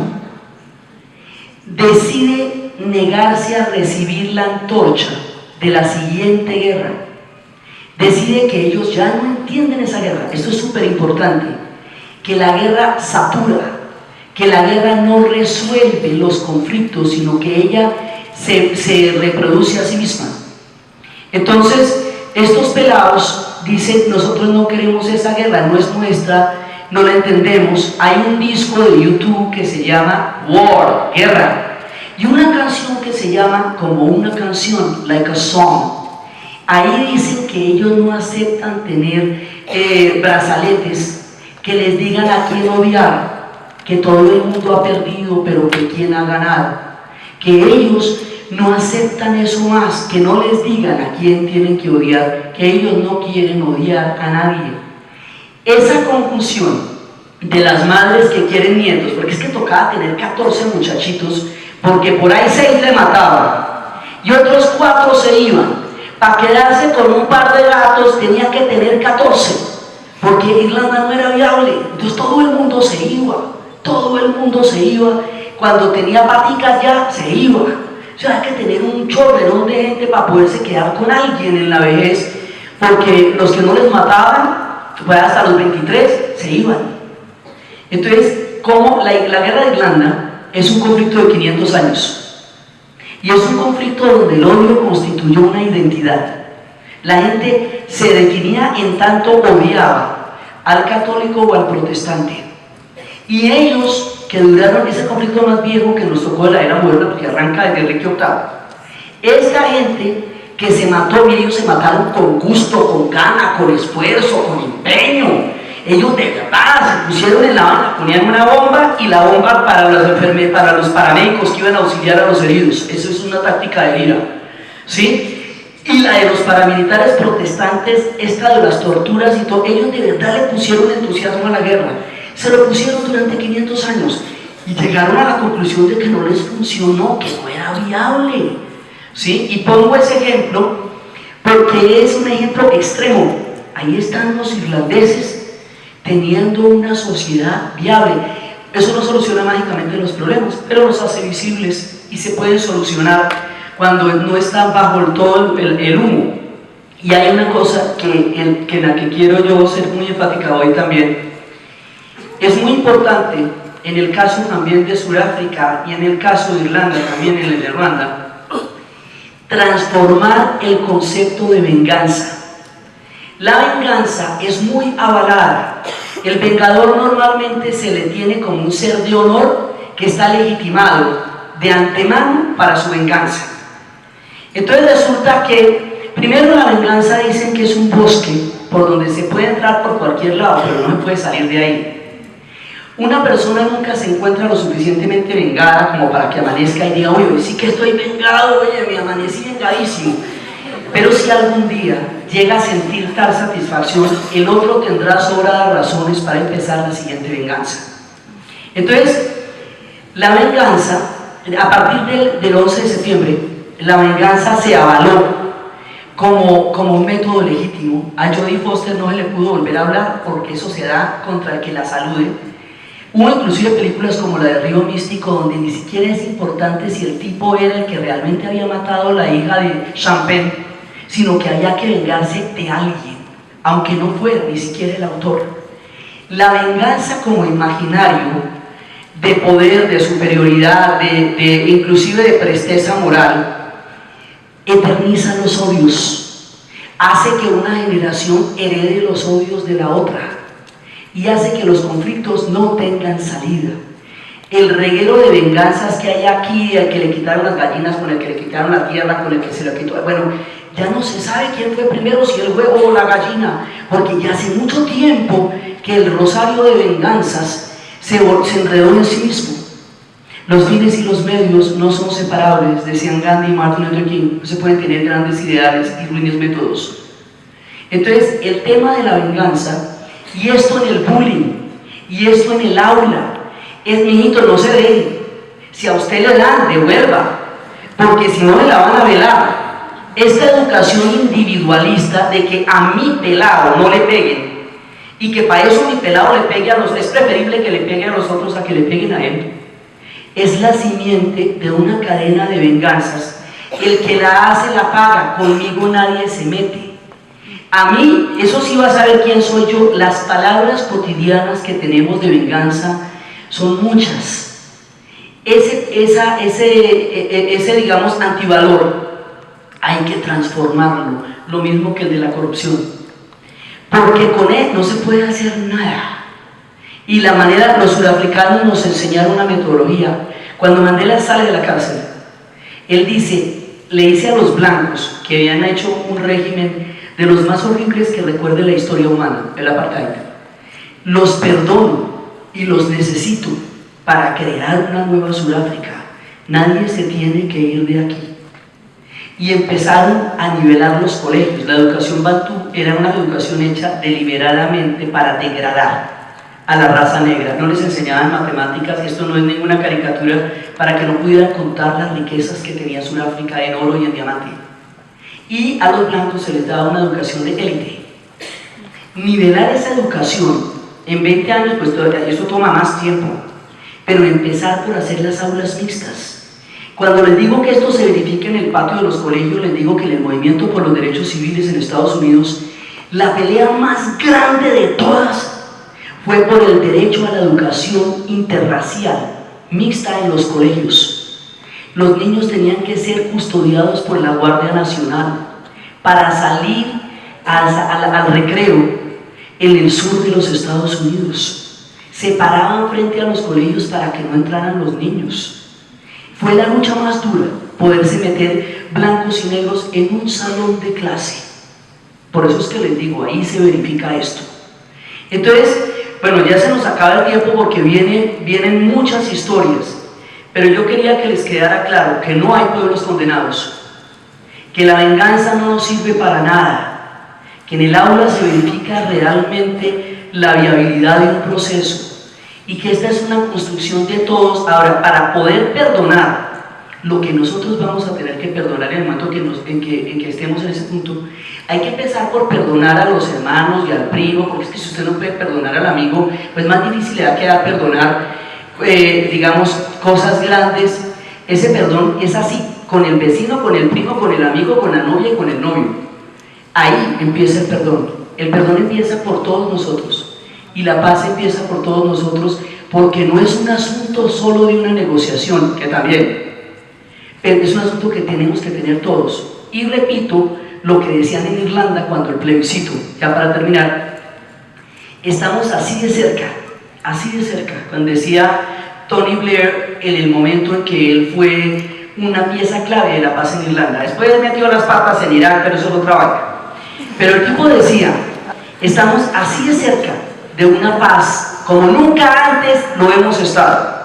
decide negarse a recibir la antorcha de la siguiente guerra. Decide que ellos ya no entienden esa guerra. Esto es súper importante, que la guerra satura, que la guerra no resuelve los conflictos, sino que ella se reproduce a sí misma. Entonces, estos pelados dicen, nosotros no queremos esa guerra, no es nuestra, no la entendemos. Hay un disco de YouTube que se llama War, Guerra, y una canción que se llama como una canción, Like a Song. Ahí dicen que ellos no aceptan tener brazaletes que les digan a quién odiar, que todo el mundo ha perdido, pero que quién ha ganado, que ellos no aceptan eso más, que no les digan a quién tienen que odiar, que ellos no quieren odiar a nadie. Esa confusión de las madres que quieren nietos, porque es que tocaba tener 14 muchachitos, porque por ahí 6 le mataban, y otros 4 se iban. Para quedarse con un par de gatos tenía que tener 14, porque Irlanda no era viable. Entonces todo el mundo se iba, cuando tenía paticas ya se iba. O sea, hay que tener un chorrerón de gente para poderse quedar con alguien en la vejez, porque los que no les mataban, fue hasta los 23, se iban. Entonces, como la guerra de Irlanda es un conflicto de 500 años, y es un conflicto donde el odio constituyó una identidad. La gente se definía en tanto odiaba al católico o al protestante, y ellos, que duraron ese conflicto más viejo que nos tocó de la era moderna, porque arranca desde Enrique VIII, Esta gente que se mató, mire, ellos se mataron con gusto, con gana, con esfuerzo, con empeño. Ellos de verdad se pusieron en la banda, ponían una bomba y la bomba para los paramédicos que iban a auxiliar a los heridos. Eso es una táctica de vida, ¿sí? Y la de los paramilitares protestantes, esta de las torturas y todo, ellos de verdad le pusieron entusiasmo a la guerra. Se lo pusieron durante 500 años y llegaron a la conclusión de que no les funcionó, que no era viable, ¿sí? Y pongo ese ejemplo porque es un ejemplo extremo. Ahí están los irlandeses teniendo una sociedad viable. Eso no soluciona mágicamente los problemas, pero los hace visibles y se pueden solucionar cuando no están bajo todo el humo. Y hay una cosa en la que quiero yo ser muy enfática hoy también. Es muy importante, en el caso también de Sudáfrica y en el caso de Irlanda, también en el de Ruanda, transformar el concepto de venganza. La venganza es muy avalada. El vengador normalmente se le tiene como un ser de honor que está legitimado de antemano para su venganza. Entonces resulta que, primero, la venganza dicen que es un bosque por donde se puede entrar por cualquier lado, pero no se puede salir de ahí. Una persona nunca se encuentra lo suficientemente vengada como para que amanezca y diga, oye, sí que estoy vengado, oye, me amanecí vengadísimo. Pero si algún día llega a sentir tal satisfacción, el otro tendrá sobradas razones para empezar la siguiente venganza. Entonces, la venganza, a partir del 11 de septiembre, la venganza se avaló como un método legítimo. A Jodie Foster no se le pudo volver a hablar porque eso se da contra el que la salude. Hubo inclusive películas como la de Río Místico, donde ni siquiera es importante si el tipo era el que realmente había matado a la hija de Champagne, sino que había que vengarse de alguien, aunque no fuera ni siquiera el autor. La venganza como imaginario de poder, de superioridad, inclusive de presteza moral, eterniza los odios, hace que una generación herede los odios de la otra y hace que los conflictos no tengan salida. El reguero de venganzas que hay aquí, el que le quitaron las gallinas, con el que le quitaron la tierra, con el que se lo quitó, bueno, ya no se sabe quién fue primero, si el huevo o la gallina, porque ya hace mucho tiempo que el rosario de venganzas se enredó en sí mismo. Los fines y los medios no son separables, decían Gandhi y Martin Luther King. No se pueden tener grandes ideales y ruines métodos. Entonces, el tema de la venganza, y esto en el bullying, y esto en el aula, es, mijito, no se deje. Si a usted le dan, devuelva, porque si no, me la van a velar. Esta educación individualista de que a mi pelado no le peguen, y que para eso mi pelado le pegue a los, es preferible que le pegue a los otros a que le peguen a él, es la simiente de una cadena de venganzas. El que la hace la paga, conmigo nadie se mete. A mí, eso sí va a saber quién soy yo. Las palabras cotidianas que tenemos de venganza son muchas. Ese digamos, antivalor, hay que transformarlo, lo mismo que el de la corrupción, porque con él no se puede hacer nada. Y la manera, los sudafricanos nos enseñaron una metodología. Cuando Mandela sale de la cárcel, él le dice a los blancos que habían hecho un régimen de los más horribles que recuerde la historia humana, el apartheid, los perdono y los necesito para crear una nueva Sudáfrica. Nadie se tiene que ir de aquí. Y empezaron a nivelar los colegios. La educación bantú era una educación hecha deliberadamente para degradar a la raza negra. No les enseñaban matemáticas, y esto no es ninguna caricatura, para que no pudieran contar las riquezas que tenía Sudáfrica en oro y en diamante. Y a los blancos se les daba una educación de élite. Nivelar esa educación en 20 años, pues todavía eso toma más tiempo, pero empezar por hacer las aulas mixtas. Cuando les digo que esto se verifique en el patio de los colegios, les digo que en el movimiento por los derechos civiles en Estados Unidos, la pelea más grande de todas fue por el derecho a la educación interracial mixta en los colegios. Los niños tenían que ser custodiados por la Guardia Nacional para salir al recreo en el sur de los Estados Unidos. Se paraban frente a los colegios para que no entraran los niños. Fue la lucha más dura. poderse meter blancos y negros en un salón de clase. Por eso es que les digo, ahí se verifica esto. Entonces, bueno, ya se nos acaba el tiempo porque vienen muchas historias, pero yo quería que les quedara claro que no hay pueblos condenados, que la venganza no nos sirve para nada, que en el aula se verifica realmente la viabilidad de un proceso y que esta es una construcción de todos. Ahora, para poder perdonar lo que nosotros vamos a tener que perdonar en el momento en que estemos en ese punto, hay que empezar por perdonar a los hermanos y al primo, porque es que si usted no puede perdonar al amigo, pues más difícil le va a quedar perdonar, digamos, cosas grandes. Ese perdón es así, con el vecino, con el primo, con el amigo, con la novia y con el novio. Ahí empieza el perdón. El perdón empieza por todos nosotros y la paz empieza por todos nosotros, porque no es un asunto solo de una negociación, que también, pero es un asunto que tenemos que tener todos. Y repito lo que decían en Irlanda cuando el plebiscito, ya para terminar, estamos así de cerca, cuando decía Tony Blair en el momento en que él fue una pieza clave de la paz en Irlanda. Después metió las patas en Irak, pero eso es otra vaina. Pero el tipo decía, estamos así de cerca de una paz como nunca antes lo hemos estado.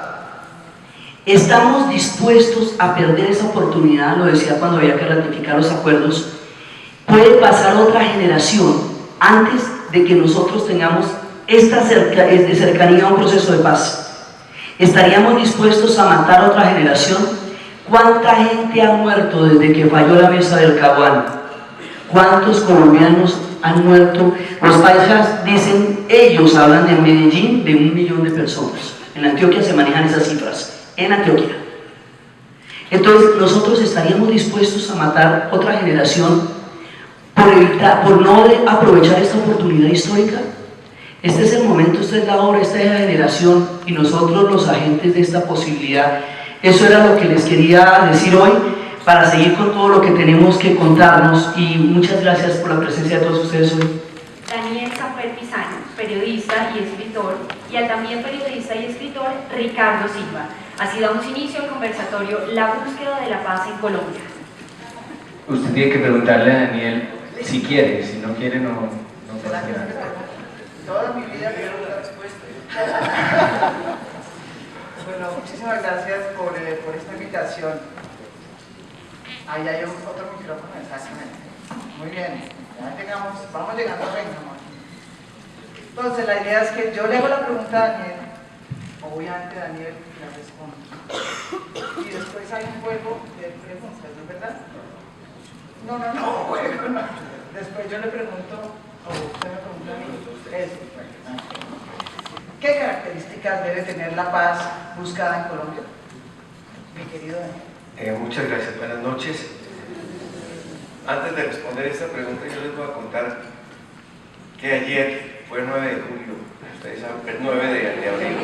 Estamos dispuestos a perder esa oportunidad, lo decía cuando había que ratificar los acuerdos. Puede pasar otra generación antes de que nosotros tengamos esta cercanía a un proceso de paz. ¿Estaríamos dispuestos a matar a otra generación? ¿Cuánta gente ha muerto desde que falló la mesa del Caguán? ¿Cuántos colombianos han muerto? Los paisas dicen, ellos hablan en Medellín de 1 millón de personas. En Antioquia se manejan esas cifras, en Antioquia. Entonces, nosotros estaríamos dispuestos a matar otra generación por no aprovechar esta oportunidad histórica. Este es el momento, esta es la hora, esta es la generación y nosotros los agentes de esta posibilidad. Eso era lo que les quería decir hoy para seguir con todo lo que tenemos que contarnos, y muchas gracias por la presencia de todos ustedes hoy. Daniel Samper Pisano, periodista y escritor, y al también periodista y escritor Ricardo Silva. Así damos inicio al conversatorio La búsqueda de la paz en Colombia. Usted tiene que preguntarle a Daniel si quiere, si no quiere no pasa nada. Toda mi vida quiero una respuesta. Bueno, muchísimas gracias por esta invitación. Ahí hay otro micrófono, exactamente. Muy bien, vamos llegando a 30, amor. Entonces, la idea es que yo le hago la pregunta a Daniel, obviamente Daniel la responde. Y después hay un juego de preguntas, ¿no es verdad? No, juego no. Después yo le pregunto, o usted me pregunta a mí, eso. ¿Qué características debe tener la paz buscada en Colombia? Mi querido Daniel. Muchas gracias, buenas noches. Antes de responder esta pregunta, yo les voy a contar que ayer fue el 9 de julio, ustedes saben, el 9 de abril.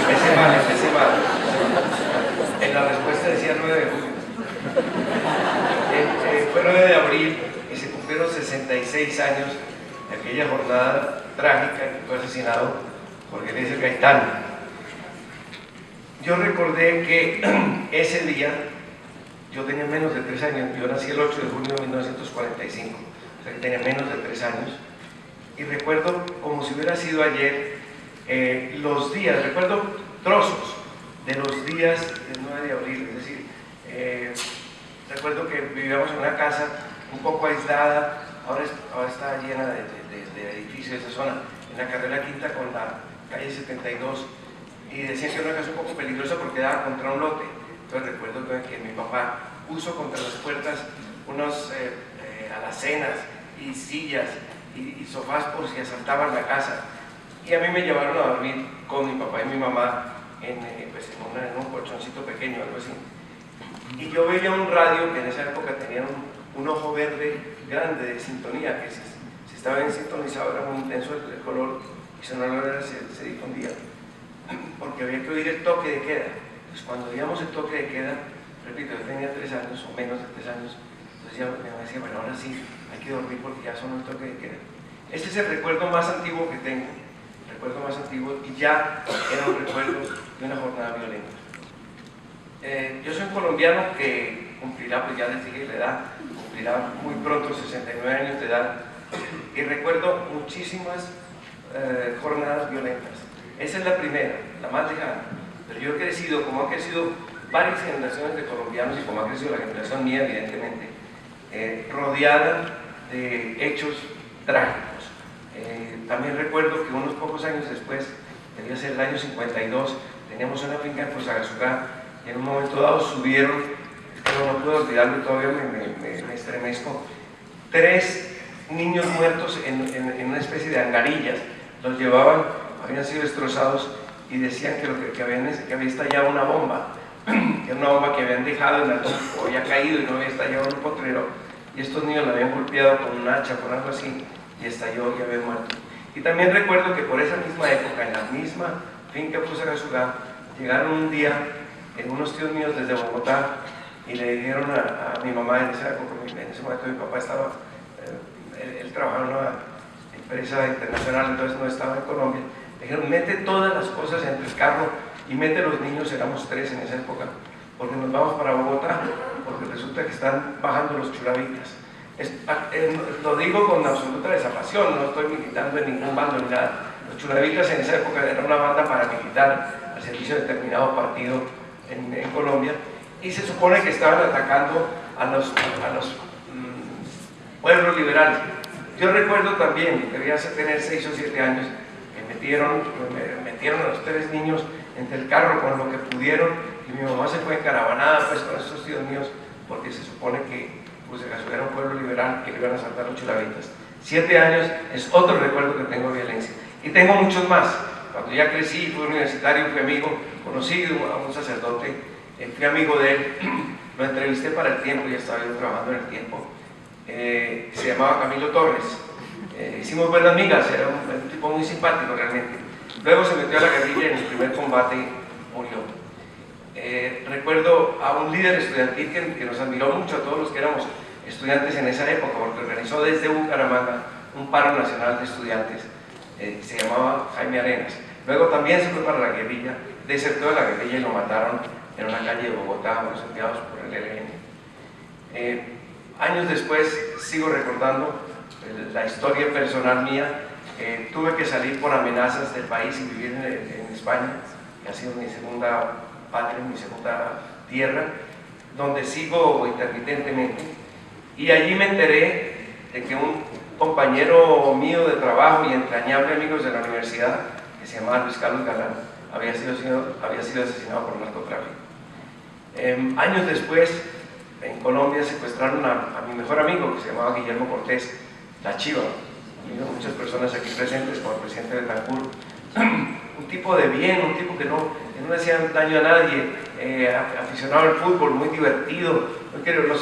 Empecé mal. En la respuesta decía 9 de julio. Fue 9 de abril y se cumplieron 66 años de aquella jornada trágica en que fue asesinado Jorge Eliezer Gaitán. Yo recordé que ese día yo tenía menos de 3 años, yo nací el 8 de junio de 1945, o sea que tenía menos de 3 años, y recuerdo como si hubiera sido ayer los días, recuerdo trozos de los días del 9 de abril, es decir, recuerdo que vivíamos en una casa un poco aislada, ahora está llena de edificios de esa zona, en la carrera quinta con la calle 72, y decían que era una casa un poco peligrosa porque daba contra un lote. Entonces recuerdo que mi papá puso contra las puertas unos alacenas y sillas y sofás por si asaltaban la casa. Y a mí me llevaron a dormir con mi papá y mi mamá en un colchoncito pequeño, algo así. Y yo veía un radio que en esa época tenía un ojo verde grande de sintonía, que si estaba bien sintonizado era muy intenso el color y si no lo era se difundía, porque había que oír el toque de queda. Entonces cuando oíamos el toque de queda, repito, yo tenía 3 años o menos de 3 años, entonces ya me decía, bueno, ahora sí, hay que dormir porque ya sonó el toque de queda. Este es el recuerdo más antiguo que tengo, y ya era un recuerdo de una jornada violenta. Yo soy un colombiano que cumplirá, pues ya les dije la edad, cumplirá muy pronto 69 años de edad, y recuerdo muchísimas jornadas violentas. Esa es la primera, la más lejana, pero yo he crecido, como han crecido varias generaciones de colombianos y como ha crecido la generación mía, evidentemente, rodeada de hechos trágicos. También recuerdo que unos pocos años después, debía ser el año 52, teníamos una finca en Fusagasugá y en un momento dado subieron, no puedo olvidarlo, todavía me estremezco, 3 niños muertos en una especie de angarillas. Los llevaban, habían sido destrozados y decían que había estallado una bomba, que era una bomba que habían dejado en algo, o había caído y no había estallado en un potrero, y estos niños la habían golpeado con un hacha, con algo así, y estalló y había muerto. Y también recuerdo que por esa misma época, en la misma finca Fusagasugá, llegaron un día unos tíos míos desde Bogotá y le dijeron a mi mamá, en esa época, en ese momento mi papá estaba, él trabajaba en una empresa internacional, entonces no estaba en Colombia, le dijeron, mete todas las cosas entre el carro y mete los niños, éramos 3 en esa época, porque nos vamos para Bogotá, porque resulta que están bajando los chulavitas. Lo digo con absoluta desapasión, no estoy militando en ningún bando ni nada. Los chulavitas en esa época eran una banda paramilitar al servicio de determinado partido en Colombia, y se supone que estaban atacando a los pueblos liberales. Yo recuerdo también, debía tener 6 o 7 años, que metieron a los 3 niños entre el carro con lo que pudieron, y mi mamá se fue encaravanada pues con estos tíos míos, porque se supone que Fusagasugá era un pueblo liberal que le iban a saltar los chulavitas. 7 años es otro recuerdo que tengo de violencia. Y tengo muchos más. Cuando ya crecí, fui universitario, fui amigo, conocí a un sacerdote, fui amigo de él, lo entrevisté para El Tiempo, ya estaba yo trabajando en El Tiempo, se llamaba Camilo Torres. Hicimos buenas migas, era un tipo muy simpático realmente. Luego se metió a la guerrilla y en el primer combate murió. Recuerdo a un líder estudiantil que nos admiró mucho a todos los que éramos estudiantes en esa época, porque organizó desde Bucaramanga un paro nacional de estudiantes, se llamaba Jaime Arenas. Luego también se fue para la guerrilla, desertó de la guerrilla y lo mataron en una calle de Bogotá, los enviados por el ELN. Años después sigo recordando la historia personal mía. Tuve que salir por amenazas del país y vivir en España, que ha sido mi segunda patria, mi segunda tierra, donde sigo intermitentemente. Y allí me enteré de que un compañero mío de trabajo y entrañable amigo de la universidad, que se llamaba Luis Carlos Galán, había sido asesinado por narcotráfico. Años después, en Colombia secuestraron a mi mejor amigo, que se llamaba Guillermo Cortés, La Chiva, amigo de muchas personas aquí presentes, como el presidente de Tancur. Un tipo de bien, un tipo que no hacía daño a nadie, aficionado al fútbol, muy divertido. Lo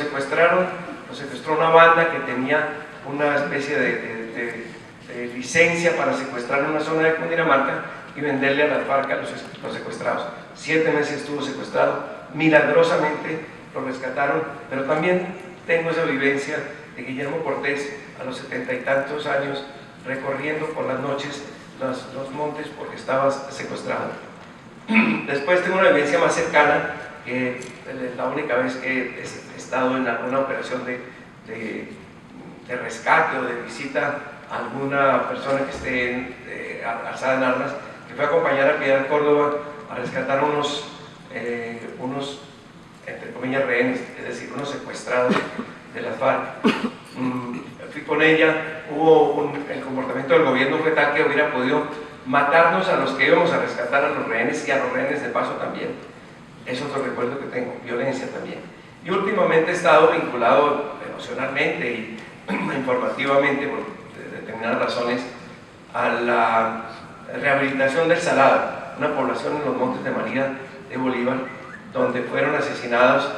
secuestró una banda que tenía una especie de licencia para secuestrar en una zona de Cundinamarca y venderle a las FARC a los secuestrados. 7 meses estuvo secuestrado, milagrosamente lo rescataron, pero también tengo esa vivencia de Guillermo Cortés a los 70 y tantos años recorriendo por las noches los montes porque estaba secuestrado. Después tengo una vivencia más cercana, que la única vez que he estado en alguna operación de rescate o de visita a alguna persona que esté alzada en armas, que fue a acompañar a Piedad Córdoba a rescatar unos entre comillas rehenes, es decir, unos secuestrados de las FARC. Fui con ella, el comportamiento del gobierno fue tal que hubiera podido matarnos a los que íbamos a rescatar a los rehenes y a los rehenes de paso también. Es otro recuerdo que tengo, violencia también. Y últimamente he estado vinculado emocionalmente y informativamente, por determinadas razones, a la rehabilitación del Salado, una población en los Montes de María de Bolívar, donde fueron asesinados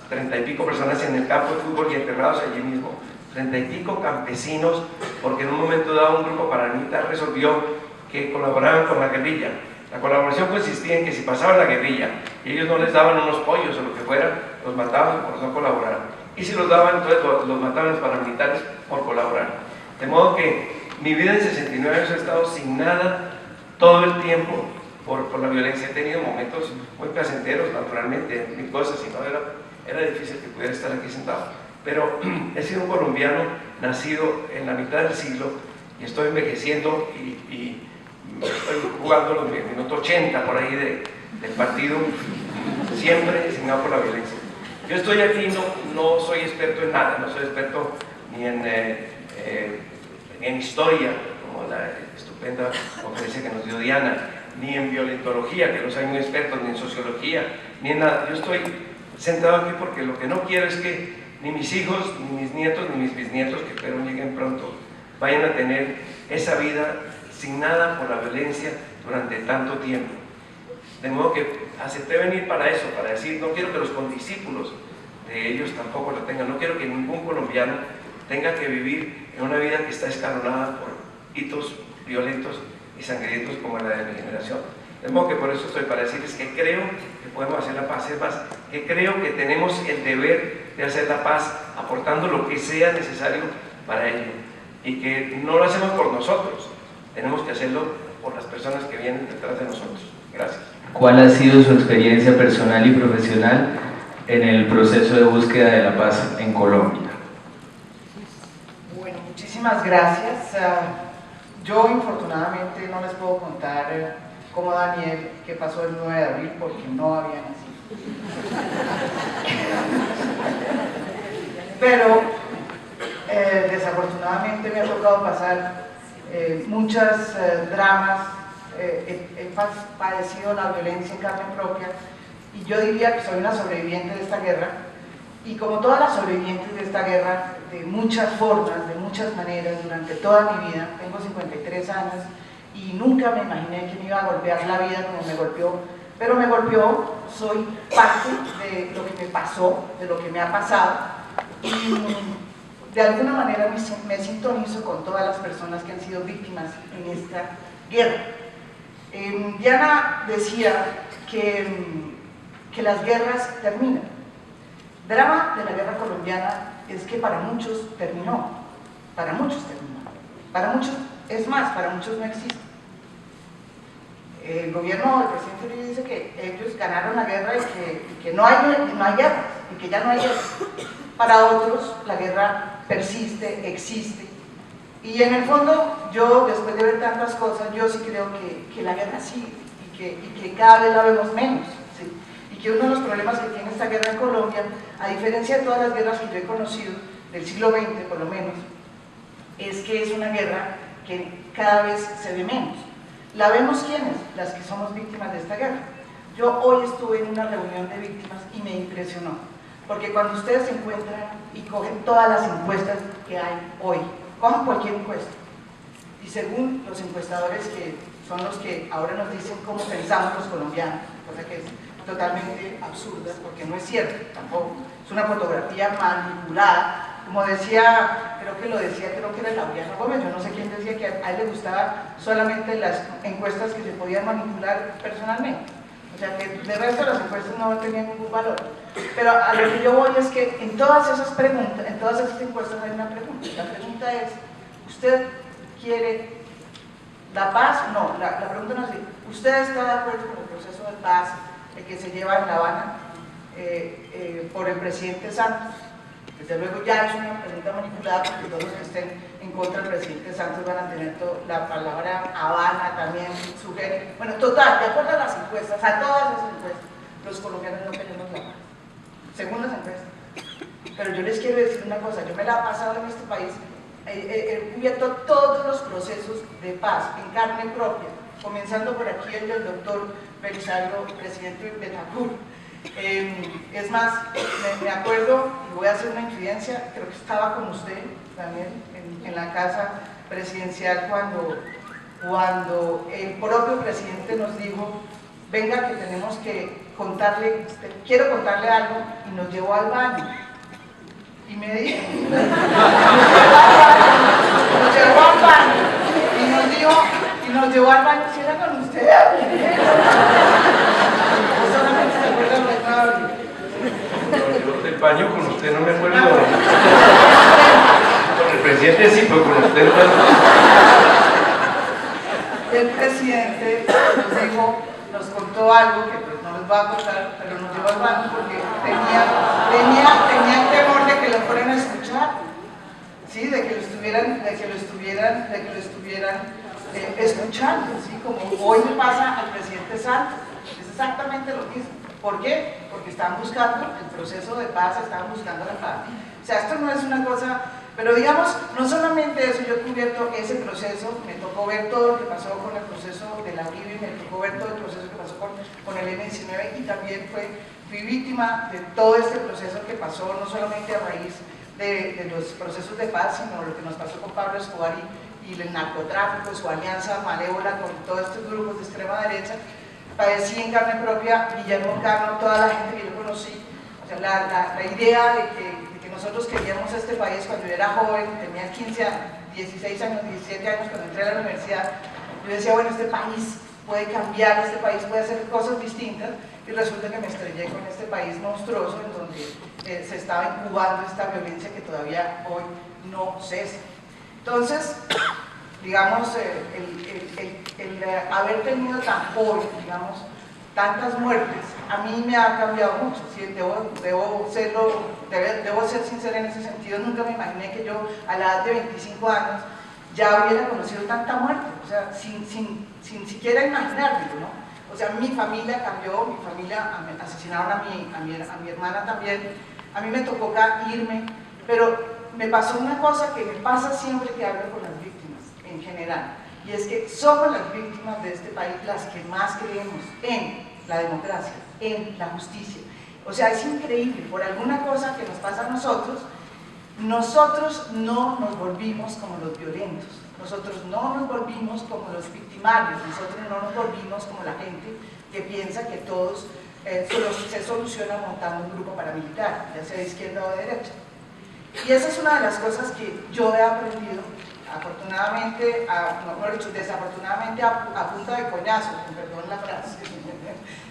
30 y pico personas en el campo de fútbol y enterrados allí mismo, 30 y pico campesinos, porque en un momento dado un grupo paramilitar resolvió que colaboraban con la guerrilla. La colaboración consistía en que si pasaban la guerrilla y ellos no les daban unos pollos o lo que fuera, los mataban por no colaborar. Y si los daban, entonces los mataban los paramilitares por colaborar. De modo que mi vida en 69 años ha estado sin nada todo el tiempo, por la violencia. He tenido momentos muy placenteros, naturalmente, mil cosas, y no era difícil que pudiera estar aquí sentado. Pero he sido un colombiano nacido en la mitad del siglo y estoy envejeciendo y estoy jugando los minutos 80 por ahí del partido, siempre designado por la violencia. Yo estoy aquí, no soy experto en nada, no soy experto ni en historia, como la estupenda conferencia que nos dio Diana, ni en violentología, que los hay muy expertos, ni en sociología, ni en nada. Yo estoy sentado aquí porque lo que no quiero es que ni mis hijos, ni mis nietos, ni mis bisnietos, que espero lleguen pronto, vayan a tener esa vida asignada por la violencia durante tanto tiempo. De modo que acepté venir para eso, para decir, no quiero que los condiscípulos de ellos tampoco lo tengan, no quiero que ningún colombiano tenga que vivir en una vida que está escalonada por hitos violentos y sangrientos como la de mi generación. De modo que por eso estoy para decirles que creo que podemos hacer la paz, es más, que creo que tenemos el deber de hacer la paz aportando lo que sea necesario para ello, y que no lo hacemos por nosotros, tenemos que hacerlo por las personas que vienen detrás de nosotros. Gracias. ¿Cuál ha sido su experiencia personal y profesional en el proceso de búsqueda de la paz en Colombia? Bueno, muchísimas gracias. Yo infortunadamente no les puedo contar como Daniel qué pasó el 9 de abril porque no había nacido. Pero desafortunadamente me ha tocado pasar muchos dramas. He padecido la violencia en carne propia y yo diría que soy una sobreviviente de esta guerra, y como todas las sobrevivientes de esta guerra, de muchas formas, de muchas maneras, durante toda mi vida. Tengo 53 años y nunca me imaginé que me iba a golpear la vida como me golpeó, pero me golpeó. Soy parte de lo que me pasó, de lo que me ha pasado, y de alguna manera me sintonizo con todas las personas que han sido víctimas en esta guerra. Diana decía que las guerras terminan. El drama de la guerra colombiana es que para muchos terminó, para muchos, es más, para muchos no existe. El gobierno del presidente Uribe dice que ellos ganaron la guerra y que no hay guerra, y que ya no hay guerra. Para otros la guerra persiste, existe. Y en el fondo, yo, después de ver tantas cosas, yo sí creo que la guerra sigue y que cada vez la vemos menos, ¿sí? Y que uno de los problemas que tiene esta guerra en Colombia, a diferencia de todas las guerras que yo he conocido, del siglo XX por lo menos, es que es una guerra que cada vez se ve menos. ¿La vemos quiénes? Las que somos víctimas de esta guerra. Yo hoy estuve en una reunión de víctimas y me impresionó, porque cuando ustedes se encuentran y cogen todas las encuestas que hay hoy, cojan cualquier encuesta, y según los encuestadores, que son los que ahora nos dicen cómo pensamos los colombianos, cosa que es totalmente absurda, porque no es cierto tampoco, es una fotografía manipulada, como decía, creo que era Laureano Gómez, yo no sé quién decía que a él le gustaban solamente las encuestas que se podían manipular personalmente, o sea que de resto las encuestas no tenían ningún valor. Pero a lo que yo voy es que en todas esas preguntas, en todas esas encuestas hay una pregunta. La pregunta es, ¿usted quiere la paz? No, la pregunta no es, ¿usted está de acuerdo con el proceso de paz que se lleva en La Habana por el presidente Santos? Desde luego ya es una pregunta manipulada, porque todos los que estén en contra del presidente Santos van a tener la palabra Habana también sugiere. Bueno, total, de acuerdo a las encuestas, a todas las encuestas, los colombianos no queremos la paz, según las encuestas. Pero yo les quiero decir una cosa, yo me la he pasado en este país, he cubierto todos los procesos de paz en carne propia, comenzando por aquí el del doctor Belisario, presidente de Betancourt. Es más, me acuerdo, y voy a hacer una infidencia, creo que estaba con usted también en la casa presidencial cuando el propio presidente nos dijo, venga que tenemos que contarle, quiero contarle algo, y nos llevó al baño. Y me dijo, nos llevó al baño y nos llevó al baño, si era con usted. Solamente se acuerdan de Pablo. Yo del baño con usted no me acuerdo. Con el presidente sí, pero con usted no. El presidente nos dijo, nos contó algo que pues no les voy a contar, pero nos llevó al banco porque tenía el temor de que lo fueran a escuchar, ¿sí? de que lo estuvieran escuchando, ¿sí? Como hoy le pasa al presidente Santos, es exactamente lo mismo. ¿Por qué? Porque estaban buscando el proceso de paz, estaban buscando la paz. O sea, esto no es una cosa, pero digamos, no solamente eso, yo he cubierto ese proceso, me tocó ver todo lo que pasó con el proceso de la Libia, me tocó ver todo el proceso que pasó con el M-19 y también fui víctima de todo este proceso que pasó, no solamente a raíz de los procesos de paz, sino lo que nos pasó con Pablo Escobar y el narcotráfico, su alianza malévola con todos estos grupos de extrema derecha. Padecí en carne propia Guillermo Cano, toda la gente que yo conocí, o sea, la idea de que nosotros queríamos este país cuando yo era joven, tenía 15, 16 años, 17 años cuando entré a la universidad, yo decía, bueno, este país puede cambiar, este país puede hacer cosas distintas, y resulta que me estrellé con este país monstruoso en donde se estaba incubando esta violencia que todavía hoy no cesa. Entonces, digamos, el haber tenido tan joven, digamos, tantas muertes, a mí me ha cambiado mucho, ¿sí? debo ser sincera en ese sentido. Nunca me imaginé que yo a la edad de 25 años ya hubiera conocido tanta muerte, o sea, sin siquiera imaginármelo, ¿no? O sea, mi familia cambió, mi familia, asesinaron a mi hermana también, a mí me tocó irme, pero me pasó una cosa que me pasa siempre que hablo con las víctimas en general, y es que somos las víctimas de este país las que más creemos en la democracia, en la justicia. O sea, es increíble, por alguna cosa que nos pasa a nosotros no nos volvimos como los violentos, nosotros no nos volvimos como los victimarios, nosotros no nos volvimos como la gente que piensa que todos se soluciona montando un grupo paramilitar, ya sea de izquierda o de derecha. Y esa es una de las cosas que yo he aprendido, afortunadamente, desafortunadamente a punta de coñazo, perdón la frase,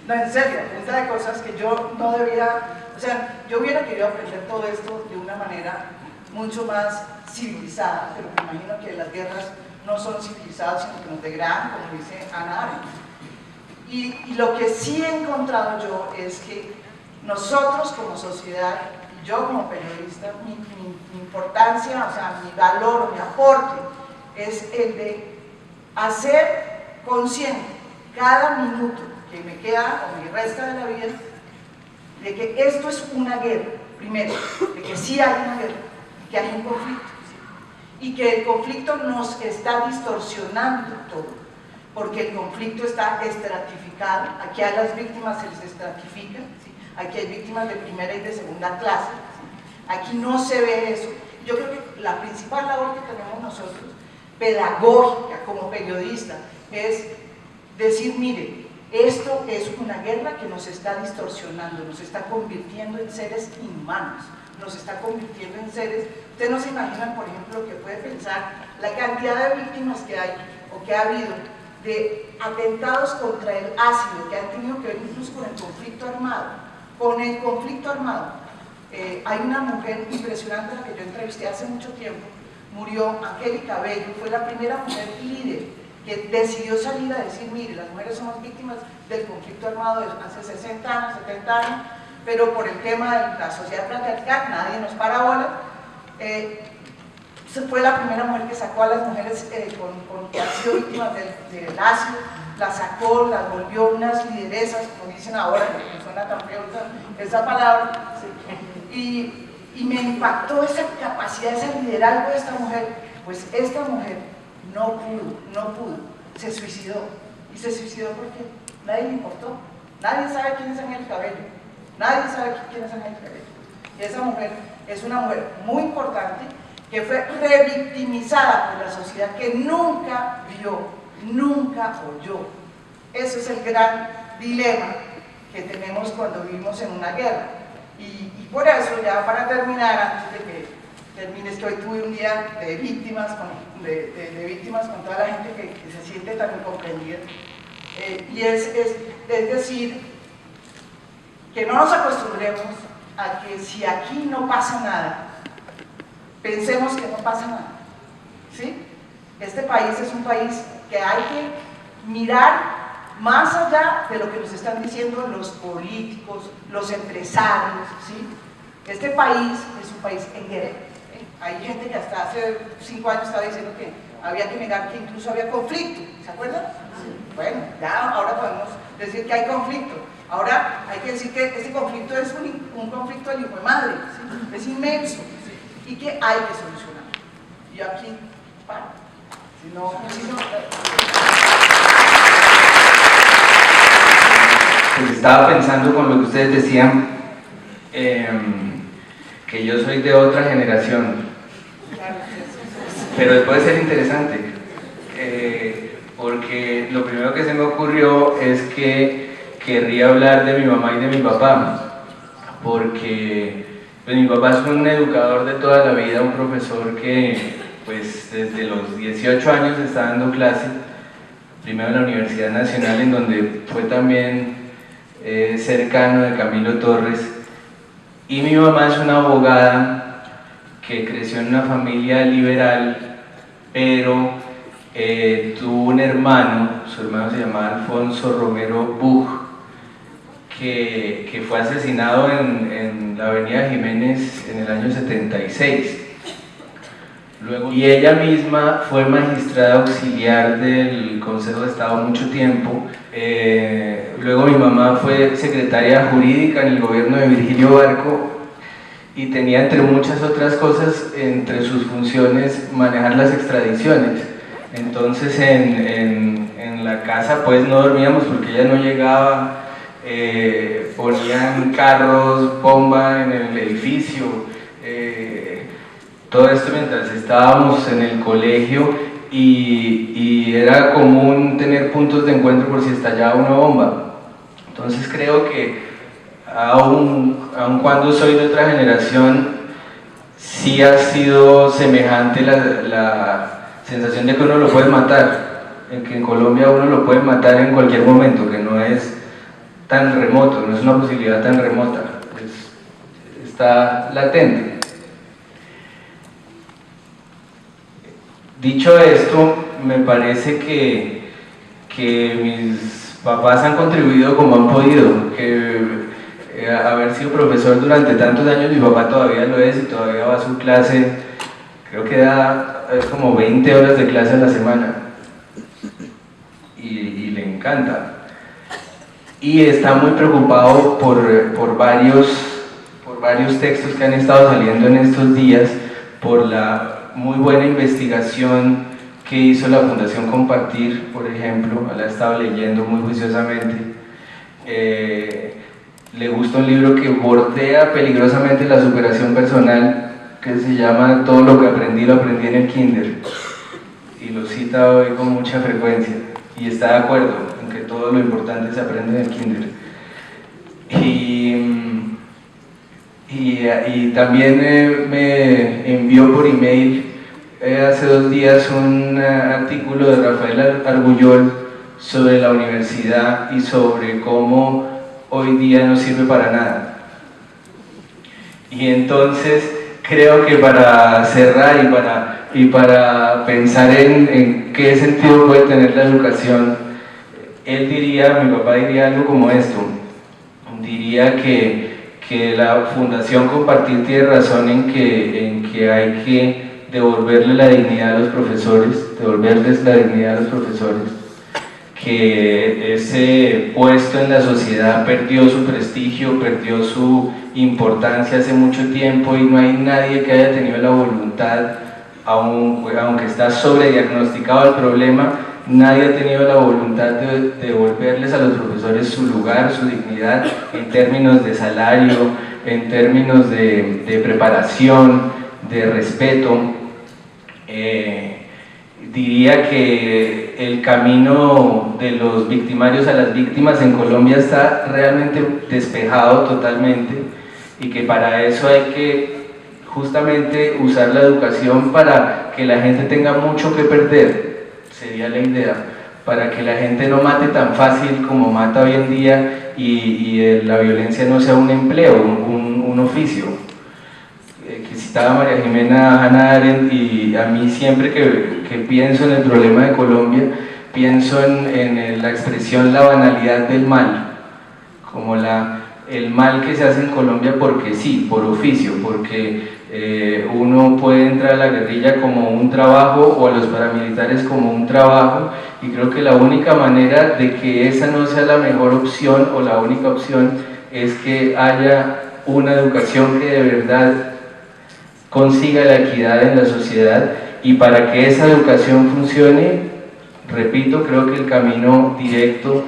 no, en serio, a punta de cosas que yo no debía, o sea, yo hubiera querido aprender todo esto de una manera mucho más civilizada, pero me imagino que las guerras no son civilizadas, sino que nos degradan, como dice Hannah Arendt. Y lo que sí he encontrado yo es que nosotros como sociedad, yo como periodista, mi importancia, o sea, mi valor, mi aporte, es el de hacer consciente cada minuto que me queda o me resta de la vida, de que esto es una guerra, primero, de que sí hay una guerra, que hay un conflicto, ¿sí? Y que el conflicto nos está distorsionando todo, porque el conflicto está estratificado, aquí a las víctimas se les estratifica, ¿sí? Aquí hay víctimas de primera y de segunda clase, ¿sí? Aquí no se ve eso. Yo creo que la principal labor que tenemos nosotros, pedagógica, como periodista, es decir, mire, esto es una guerra que nos está distorsionando, nos está convirtiendo en seres inhumanos, nos está convirtiendo en seres, ustedes no se imaginan, por ejemplo, que puede pensar la cantidad de víctimas que hay o que ha habido de atentados contra el ácido, que han tenido que ver incluso con el conflicto armado. Con el conflicto armado, hay una mujer impresionante a la que yo entrevisté hace mucho tiempo, murió Angélica Bello, fue la primera mujer líder que decidió salir a decir, mire, las mujeres somos víctimas del conflicto armado hace 60 años, 70 años, pero por el tema de la sociedad patriarcal nadie nos para bola. Fue la primera mujer que sacó a las mujeres que han sido víctimas del ácido, las sacó, las volvió unas lideresas, como dicen ahora, que me suena tan feo esa palabra, y me impactó esa capacidad, ese liderazgo de esta mujer. Pues esta mujer no pudo, se suicidó. ¿Y se suicidó por qué? Nadie le importó, nadie sabe quién es Angélica Bello, nadie sabe quién es Angélica Bello. Y esa mujer es una mujer muy importante, que fue revictimizada por la sociedad, que nunca vio, nunca oyó. Ese es el gran dilema que tenemos cuando vivimos en una guerra. Y por eso, ya para terminar, antes de que termine, es que hoy tuve un día de víctimas de víctimas con toda la gente que se siente tan incomprendida. Y es decir, que no nos acostumbremos a que si aquí no pasa nada, pensemos que no pasa nada, ¿sí? Este país es un país que hay que mirar más allá de lo que nos están diciendo los políticos, los empresarios, ¿sí? Este país es un país en guerra. Hay gente que hasta hace 5 años estaba diciendo que había que negar que incluso había conflicto, ¿se acuerdan? Sí. Bueno, ya ahora podemos decir que hay conflicto. Ahora hay que decir que este conflicto es un conflicto del hijo de madre, ¿sí? Es inmenso, ¿sí? Y que hay que solucionar. Y aquí, para. Si no, Pues estaba pensando con lo que ustedes decían, que yo soy de otra generación, pero puede ser interesante, porque lo primero que se me ocurrió es que querría hablar de mi mamá y de mi papá, porque pues, mi papá es un educador de toda la vida, un profesor que pues desde los 18 años está dando clase, primero en la Universidad Nacional, en donde fue también cercano de Camilo Torres, y mi mamá es una abogada que creció en una familia liberal, pero tuvo un hermano, su hermano se llamaba Alfonso Romero Buch, que fue asesinado en la avenida Jiménez en el año 76. Luego, y ella misma fue magistrada auxiliar del Consejo de Estado mucho tiempo. Luego mi mamá fue secretaria jurídica en el gobierno de Virgilio Barco y tenía, entre muchas otras cosas, entre sus funciones manejar las extradiciones. Entonces en la casa pues no dormíamos porque ella no llegaba, ponían carros, bomba en el edificio, todo esto mientras estábamos en el colegio y era común tener puntos de encuentro por si estallaba una bomba. Entonces creo que aun cuando soy de otra generación, sí ha sido semejante la sensación de que uno lo puede matar, en que en Colombia uno lo puede matar en cualquier momento, que no es tan remoto, no es una posibilidad tan remota, pues está latente. Dicho esto, me parece que mis papás han contribuido como han podido, que haber sido profesor durante tantos años, mi papá todavía lo es y todavía va a su clase, creo que da como 20 horas de clase a la semana y le encanta. Y está muy preocupado por varios textos que han estado saliendo en estos días, por la muy buena investigación que hizo la Fundación Compartir, por ejemplo, la he estado leyendo muy juiciosamente. Le gusta un libro que bordea peligrosamente la superación personal, que se llama Todo lo que aprendí, lo aprendí en el kinder, y lo cita hoy con mucha frecuencia, y está de acuerdo en que todo lo importante se aprende en el kinder. Y también me envió por email hace 2 días un artículo de Rafael Argullol sobre la universidad y sobre cómo hoy día no sirve para nada. Y entonces creo que para cerrar y para pensar en qué sentido puede tener la educación, mi papá diría algo como esto, diría que la Fundación Compartir tiene razón en que hay que devolverles la dignidad a los profesores, que ese puesto en la sociedad perdió su prestigio, perdió su importancia hace mucho tiempo y no hay nadie que haya tenido la voluntad, aunque está sobrediagnosticado el problema, nadie ha tenido la voluntad de devolverles a los profesores su lugar, su dignidad, en términos de salario, en términos de preparación, de respeto. Diría que el camino de los victimarios a las víctimas en Colombia está realmente despejado totalmente y que para eso hay que justamente usar la educación para que la gente tenga mucho que perder, sería la idea, para que la gente no mate tan fácil como mata hoy en día y la violencia no sea un empleo, un oficio. Que citaba María Jimena Hannah Arendt, y a mí siempre que pienso en el problema de Colombia, pienso en la expresión la banalidad del mal, como el mal que se hace en Colombia porque sí, por oficio, porque uno puede entrar a la guerrilla como un trabajo o a los paramilitares como un trabajo, y creo que la única manera de que esa no sea la mejor opción o la única opción es que haya una educación que de verdad consiga la equidad en la sociedad, y para que esa educación funcione, repito, creo que el camino directo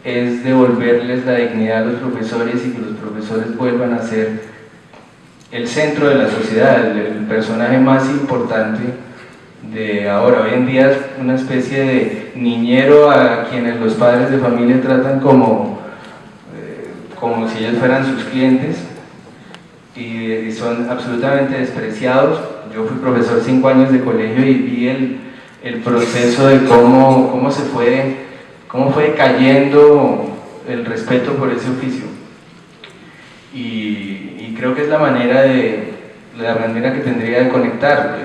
es devolverles la dignidad a los profesores y que los profesores vuelvan a ser el centro de la sociedad, el personaje más importante de ahora. Hoy en día es una especie de niñero a quienes los padres de familia tratan como si ellos fueran sus clientes, y son absolutamente despreciados. Yo fui profesor 5 años de colegio y vi el proceso de cómo fue cayendo el respeto por ese oficio, y creo que es la manera que tendría de conectar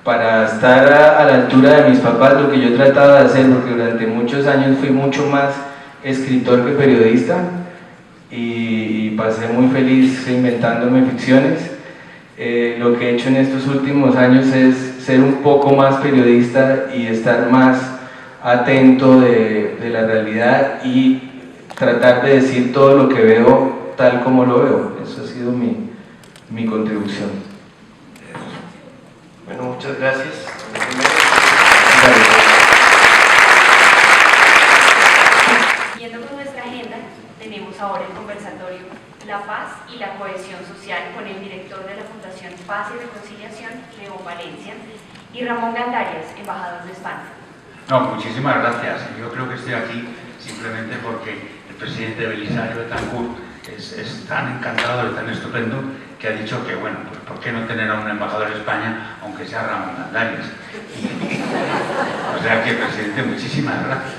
para estar a la altura de mis papás. Lo que yo trataba de hacer, porque durante muchos años fui mucho más escritor que periodista, y pasé muy feliz inventándome ficciones. Lo que he hecho en estos últimos años es ser un poco más periodista y estar más atento de la realidad y tratar de decir todo lo que veo tal como lo veo. Eso ha sido mi contribución. Bueno, muchas gracias. Siguiendo con nuestra agenda, tenemos ahora el conversatorio La Paz y la Cohesión Social con el director de la Fundación Paz y Reconciliación, León Valencia, y Ramón Gandarias, embajador de España. No, muchísimas gracias. Yo creo que estoy aquí simplemente porque el presidente Belisario Betancur es tan encantado y tan estupendo que ha dicho que, bueno, pues ¿por qué no tener a un embajador de España, aunque sea Ramón Gandarias? O sea que, presidente, muchísimas gracias.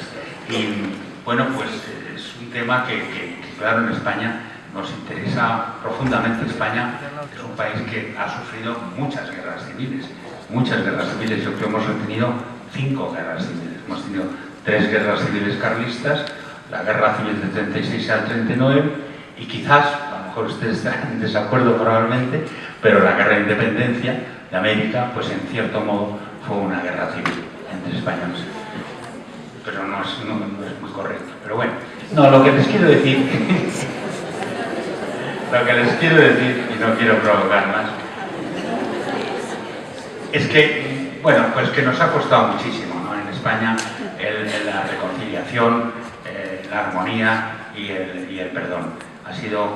Y bueno, pues es un tema que claro, en España nos interesa profundamente. España es un país que ha sufrido muchas guerras civiles. Muchas guerras civiles. Yo creo que hemos tenido 5 guerras civiles. Hemos tenido 3 guerras civiles carlistas, la guerra civil del 36 al 39, y quizás, a lo mejor ustedes están en desacuerdo probablemente, pero la guerra de independencia de América, pues en cierto modo fue una guerra civil entre españoles. Pero no es muy correcto. Pero bueno, no, lo que les quiero decir, y no quiero provocar más, es que, bueno, pues que nos ha costado muchísimo, ¿no? En España la reconciliación, la armonía y el perdón. Ha sido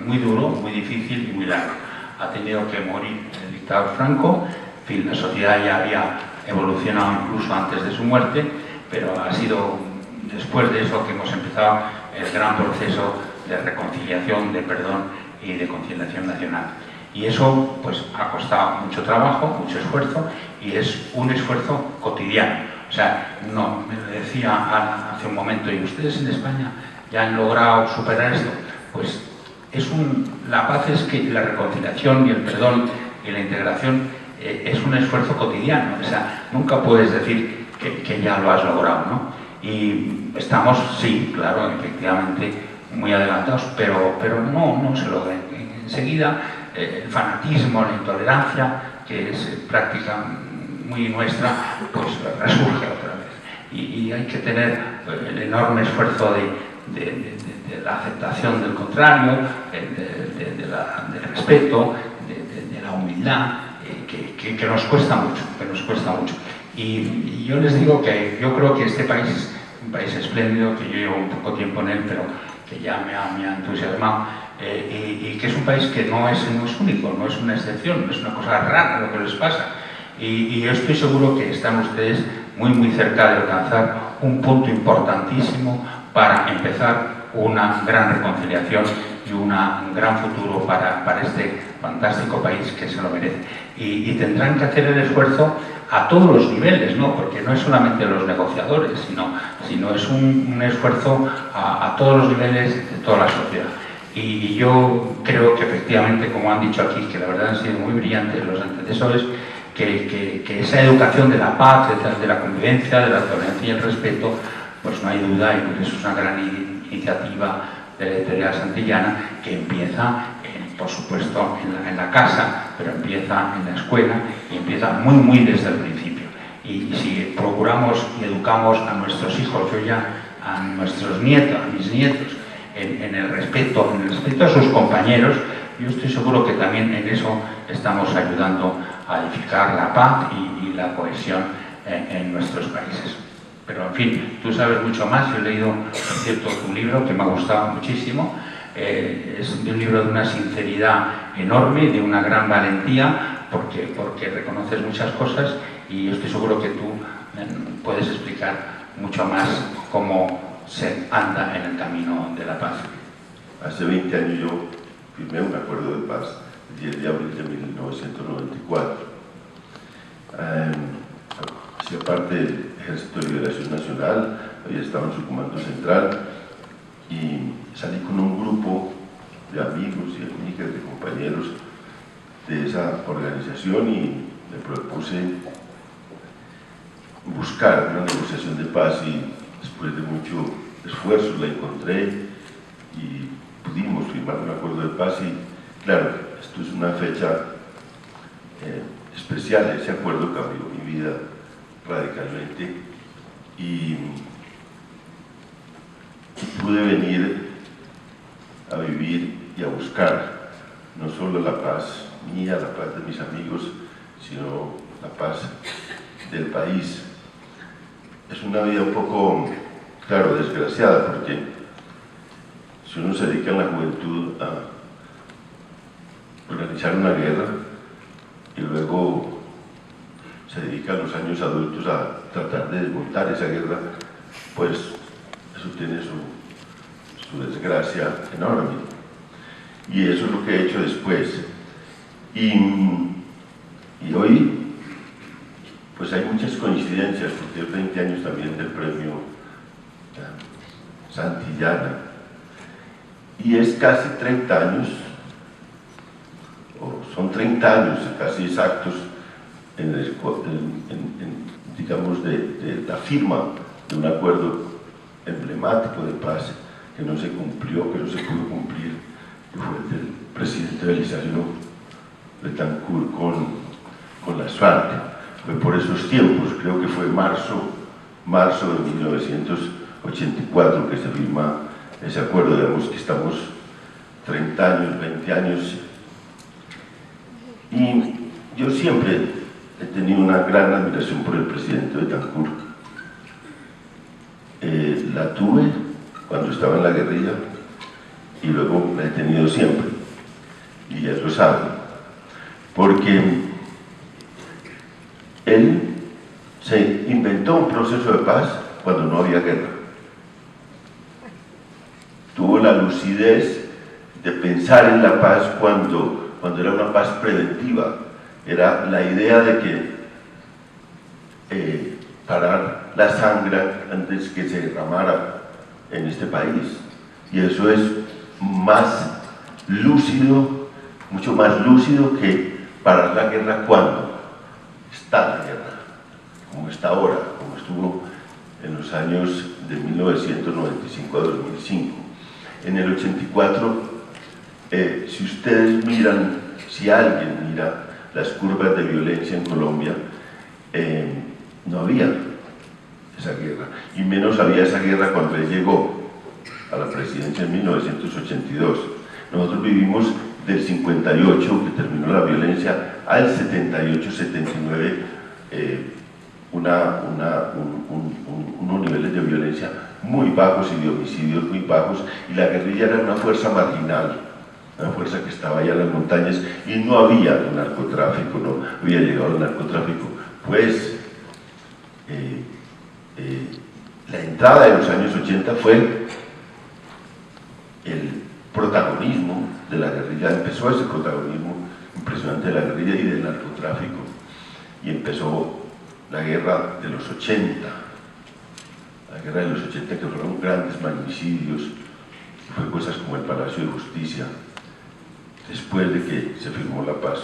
muy duro, muy difícil y muy largo. Ha tenido que morir el dictador Franco. En fin, la sociedad ya había evolucionado incluso antes de su muerte, pero ha sido después de eso que hemos empezado el gran proceso de reconciliación, de perdón y de conciliación nacional. Y eso pues ha costado mucho trabajo, mucho esfuerzo, y es un esfuerzo cotidiano. O sea, no, me lo decía hace un momento, ¿y ustedes en España ya han logrado superar esto? Pues la paz es que la reconciliación y el perdón y la integración es un esfuerzo cotidiano. O sea, nunca puedes decir que ya lo has logrado, ¿no? Y estamos, sí, claro, efectivamente, muy adelantados, pero no se logra. Enseguida, el fanatismo, la intolerancia, que es práctica muy nuestra, pues resurge otra vez. Y hay que tener el enorme esfuerzo de la aceptación del contrario, del respeto, de la humildad, que nos cuesta mucho, Y yo les digo que yo creo que este país es un país espléndido, que yo llevo un poco tiempo en él, pero que ya me ha entusiasmado, y que es un país que no es único, no es una excepción, no es una cosa rara lo que les pasa. Y yo estoy seguro que están ustedes muy cerca de alcanzar un punto importantísimo para empezar una gran reconciliación y un gran futuro para este fantástico país que se lo merece. Y tendrán que hacer el esfuerzo a todos los niveles, ¿no? Porque no es solamente los negociadores, sino es un esfuerzo a todos los niveles de toda la sociedad. Y yo creo que efectivamente, como han dicho aquí, que la verdad han sido muy brillantes los antecesores, que esa educación de la paz, de la convivencia, de la tolerancia y el respeto, pues no hay duda, y que eso es una gran iniciativa de la editorial santillana, que empieza, por supuesto, en la casa, pero empieza en la escuela y empieza muy desde el principio. Y si procuramos y educamos a nuestros hijos, yo ya a nuestros nietos, a mis nietos, en el respeto a sus compañeros, yo estoy seguro que también en eso estamos ayudando a edificar la paz y la cohesión en nuestros países. Pero en fin, tú sabes mucho más. Yo he leído, por cierto, tu libro, que me ha gustado muchísimo. Es un libro de una sinceridad enorme, de una gran valentía, porque reconoces muchas cosas, y yo estoy seguro que tú puedes explicar mucho más cómo se anda en el camino de la paz. Hace 20 años yo firmé un acuerdo de paz, el 10 de abril de 1994. Hacía parte del Ejército de Liberación Nacional, había estado en su comando central, y salí con un grupo de amigos y amigas, de compañeros de esa organización, y me propuse buscar una negociación de paz, y después de mucho esfuerzo la encontré y pudimos firmar un acuerdo de paz. Y claro, esto es una fecha especial. Ese acuerdo cambió mi vida radicalmente, y pude venir a vivir y a buscar no solo la paz mía, la paz de mis amigos, sino la paz del país. Es una vida un poco, claro, desgraciada, porque si uno se dedica en la juventud a organizar una guerra y luego se dedica a los años adultos a tratar de desmontar esa guerra, pues eso tiene su desgracia enorme. Y eso es lo que he hecho después. Y hoy, pues hay muchas coincidencias, porque es 20 años también del premio Santillana, y es casi 30 años, o son 30 años casi exactos, digamos, de la firma de un acuerdo emblemático de paz que no se cumplió, que no se pudo cumplir, que fue el del presidente Belisario Betancur con las FARC. Fue por esos tiempos, creo que fue marzo de 1984 que se firma ese acuerdo. Digamos que estamos 30 años, 20 años, y yo siempre he tenido una gran admiración por el presidente Betancur. La tuve cuando estaba en la guerrilla, y luego la he tenido siempre, y ya lo saben, porque él se inventó un proceso de paz cuando no había guerra. Tuvo la lucidez de pensar en la paz cuando era una paz preventiva. Era la idea de que parar la sangre antes que se derramara en este país. Y eso es más lúcido, mucho más lúcido que parar la guerra cuando está la guerra, como está ahora, como estuvo en los años de 1995 a 2005. En el 84, si ustedes miran, si alguien mira las curvas de violencia en Colombia, no había esa guerra, y menos había esa guerra cuando él llegó a la presidencia en 1982. Nosotros vivimos del 58, que terminó la violencia, al 78-79, unos niveles de violencia muy bajos y de homicidios muy bajos, y la guerrilla era una fuerza marginal, una fuerza que estaba allá en las montañas, y no había narcotráfico, no había llegado el narcotráfico. Pues la entrada de los años 80 fue el protagonismo de la guerrilla. Empezó ese protagonismo impresionante de la guerrilla y del narcotráfico, y empezó la guerra de los 80, la guerra de los 80, que fueron grandes magnicidios, fue cosas como el Palacio de Justicia, después de que se firmó la paz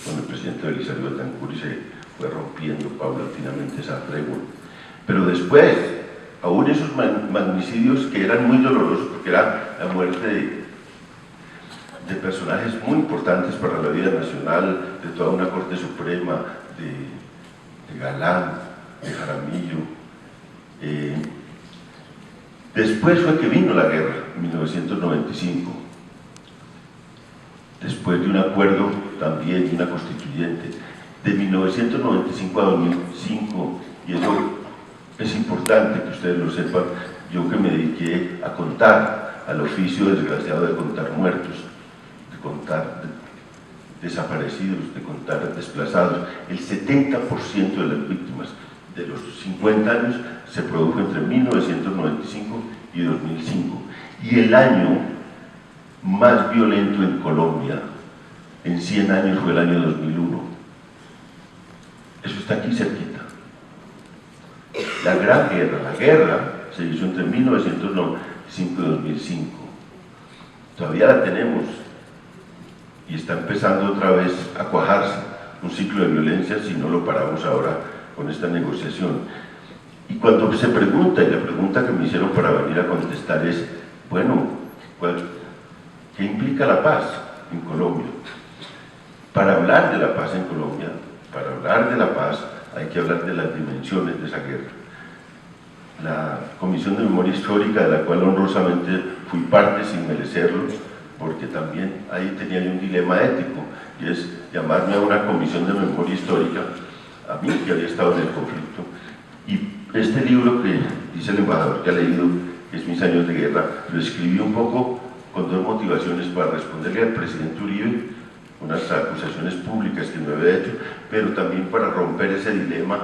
con el presidente Belisario Betancur y se fue rompiendo paulatinamente esa tregua. Pero después, aún esos magnicidios que eran muy dolorosos, porque era la muerte de personajes muy importantes para la vida nacional, de toda una Corte Suprema, de Galán, de Jaramillo. Después fue que vino la guerra, en 1995, después de un acuerdo también de una constituyente, de 1995 a 2005, y eso es importante que ustedes lo sepan. Yo que me dediqué a contar, al oficio desgraciado de contar muertos, de contar desaparecidos, de contar desplazados, el 70% de las víctimas de los 50 años se produjo entre 1995 y 2005. Y el año más violento en Colombia en 100 años fue el año 2001. Eso está aquí cerquita. La gran guerra, la guerra se hizo entre 1995 y 2005. Todavía la tenemos y está empezando otra vez a cuajarse un ciclo de violencia si no lo paramos ahora con esta negociación. Y cuando se pregunta, y la pregunta que me hicieron para venir a contestar es, bueno, ¿qué implica la paz en Colombia? Para hablar de la paz en Colombia, para hablar de la paz, hay que hablar de las dimensiones de esa guerra. La Comisión de Memoria Histórica, de la cual honrosamente fui parte sin merecerlo, porque también ahí tenía un dilema ético, y es llamarme a una Comisión de Memoria Histórica, a mí que había estado en el conflicto. Y este libro que dice el embajador que ha leído, que es Mis años de guerra, lo escribí un poco con dos motivaciones: para responderle al presidente Uribe unas acusaciones públicas que me había hecho, pero también para romper ese dilema.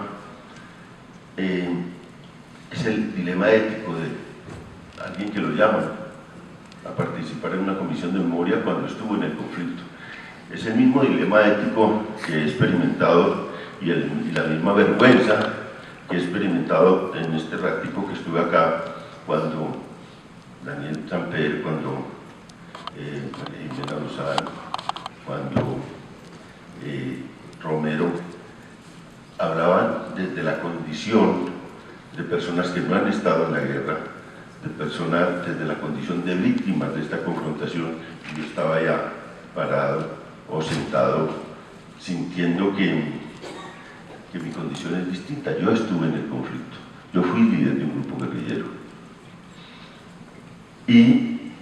Es el dilema ético de alguien que lo llama a participar en una comisión de memoria cuando estuvo en el conflicto. Es el mismo dilema ético que he experimentado y la misma vergüenza que he experimentado en este ratico que estuve acá, cuando Daniel Samper, cuando Jimena Lozano, cuando Romero hablaban desde la condición de personas que no han estado en la guerra, de personas desde la condición de víctimas de esta confrontación. Yo estaba ya parado o sentado sintiendo que mi condición es distinta. Yo estuve en el conflicto, yo fui líder de un grupo guerrillero. Y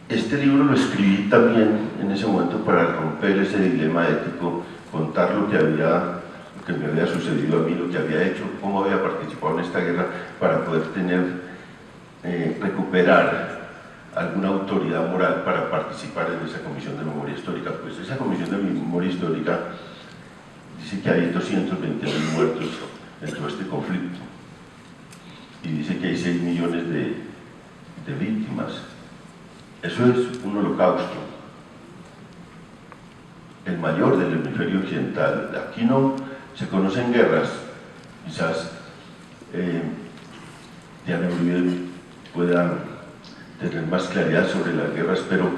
este libro lo escribí también en ese momento para romper ese dilema ético, contar lo que me había sucedido a mí, lo que había hecho, cómo había participado en esta guerra, para poder recuperar alguna autoridad moral para participar en esa Comisión de Memoria Histórica. Pues esa Comisión de Memoria Histórica dice que hay 220.000 muertos en todo este conflicto y dice que hay 6 millones de víctimas. Eso es un holocausto, el mayor del hemisferio occidental. Aquí no se conocen guerras, quizás Diana Uribe pueda tener más claridad sobre las guerras, pero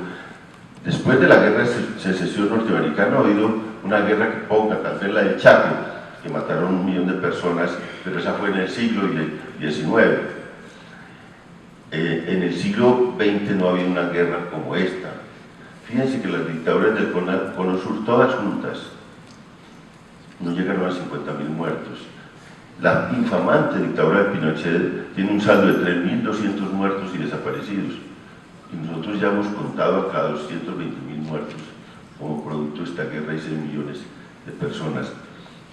después de la guerra de secesión norteamericana ha habido una guerra que ponga, tal vez la del Chaco, que mataron 1 millón de personas, pero esa fue en el siglo XIX. En el siglo XX no había una guerra como esta. Fíjense que las dictaduras del Cono Sur, todas juntas, no llegaron a 50.000 muertos. La infamante dictadura de Pinochet tiene un saldo de 3.200 muertos y desaparecidos. Y nosotros ya hemos contado acá 220.000 muertos como producto de esta guerra y 6 millones de personas.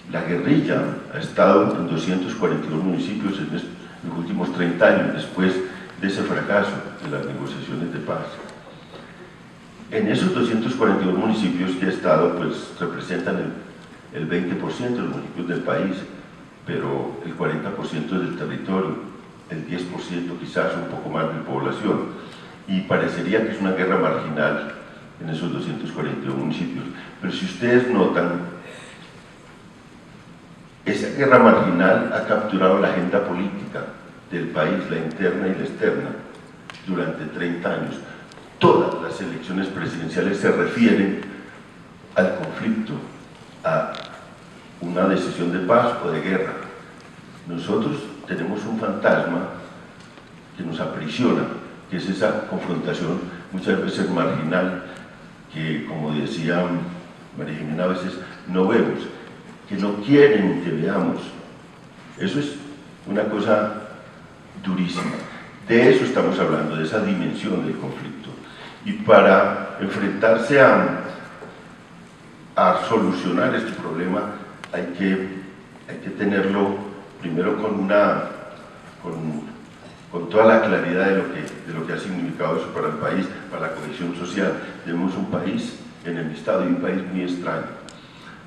La guerrilla ha estado en 242 municipios en los últimos 30 años, después de ese fracaso de las negociaciones de paz. En esos 242 municipios que ha estado, pues representan el 20% de los municipios del país, pero el 40% del territorio, el 10% quizás un poco más de población, y parecería que es una guerra marginal en esos 242 municipios. Pero si ustedes notan, esa guerra marginal ha capturado la agenda política del país, la interna y la externa, durante 30 años. Todas las elecciones presidenciales se refieren al conflicto, a una decisión de paz o de guerra. Nosotros tenemos un fantasma que nos aprisiona, que es esa confrontación muchas veces marginal, que, como decía María Jimena, a veces no vemos, que no quieren que veamos. Eso es una cosa durísima. De eso estamos hablando, de esa dimensión del conflicto. Y para enfrentarse a solucionar este problema hay que tenerlo primero con toda la claridad de lo que ha significado eso para el país, para la cohesión social. Tenemos un país enemistado y un país muy extraño.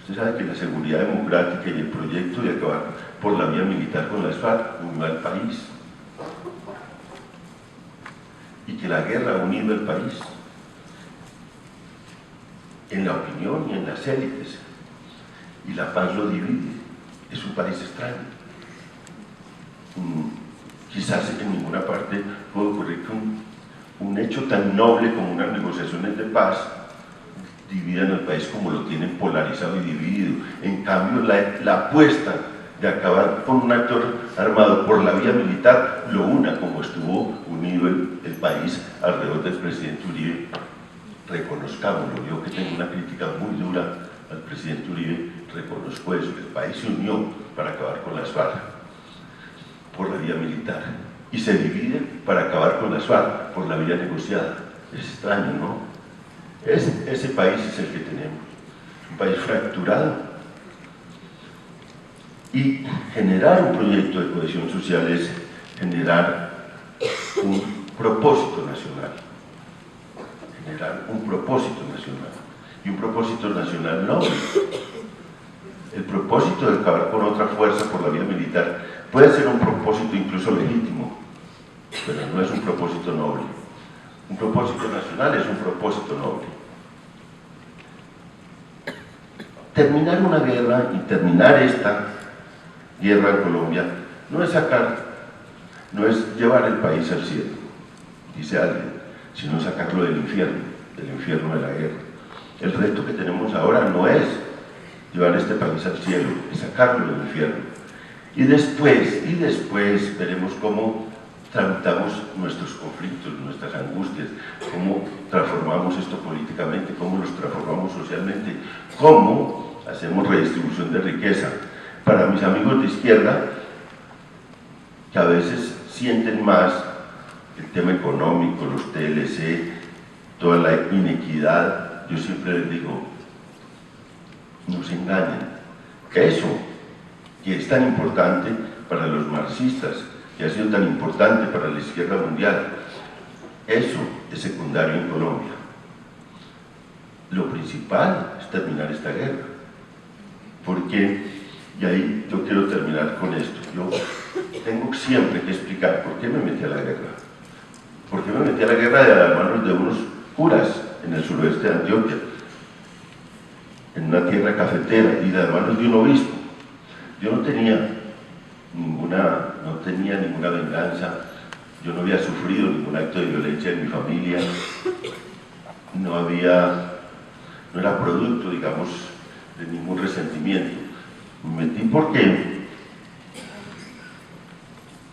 Usted sabe que la seguridad democrática y el proyecto de acabar por la vía militar con las FARC unió al país, y que la guerra ha unido al país en la opinión y en las élites, y la paz lo divide. Es un país extraño. Quizás en ninguna parte puede ocurrir que un hecho tan noble como unas negociaciones de paz dividan el país como lo tienen polarizado y dividido. En cambio, la apuesta de acabar con un actor armado por la vía militar lo una, como estuvo unido el país alrededor del presidente Uribe. Reconozcámoslo. Yo, que tengo una crítica muy dura al presidente Uribe, reconozco eso, que el país se unió para acabar con las FARC por la vía militar y se divide para acabar con las FARC por la vía negociada. Es extraño, ¿no? Ese país es el que tenemos, un país fracturado. Y generar un proyecto de cohesión social es generar un propósito nacional. Generar un propósito nacional. Y un propósito nacional noble. El propósito de acabar con otra fuerza por la vía militar puede ser un propósito incluso legítimo, pero no es un propósito noble. Un propósito nacional es un propósito noble. Terminar una guerra y terminar esta guerra en Colombia no es llevar el país al cielo, dice alguien, sino sacarlo del infierno de la guerra. El reto que tenemos ahora no es llevar este país al cielo, es sacarlo del infierno. Y después veremos cómo tramitamos nuestros conflictos, nuestras angustias, cómo transformamos esto políticamente, cómo los transformamos socialmente, cómo hacemos redistribución de riqueza. Para mis amigos de izquierda, que a veces sienten más el tema económico, los TLC, toda la inequidad, yo siempre les digo, no se engañen. Eso, que es tan importante para los marxistas, que ha sido tan importante para la izquierda mundial, eso es secundario en Colombia. Lo principal es terminar esta guerra, porque, y ahí yo quiero terminar con esto, yo tengo siempre que explicar por qué me metí a la guerra. ¿Por qué me metí a la guerra de las manos de unos curas en el suroeste de Antioquia, en una tierra cafetera, y de las manos de un obispo? Yo no tenía ninguna venganza, yo no había sufrido ningún acto de violencia en mi familia, no era producto, digamos, de ningún resentimiento. Me metí porque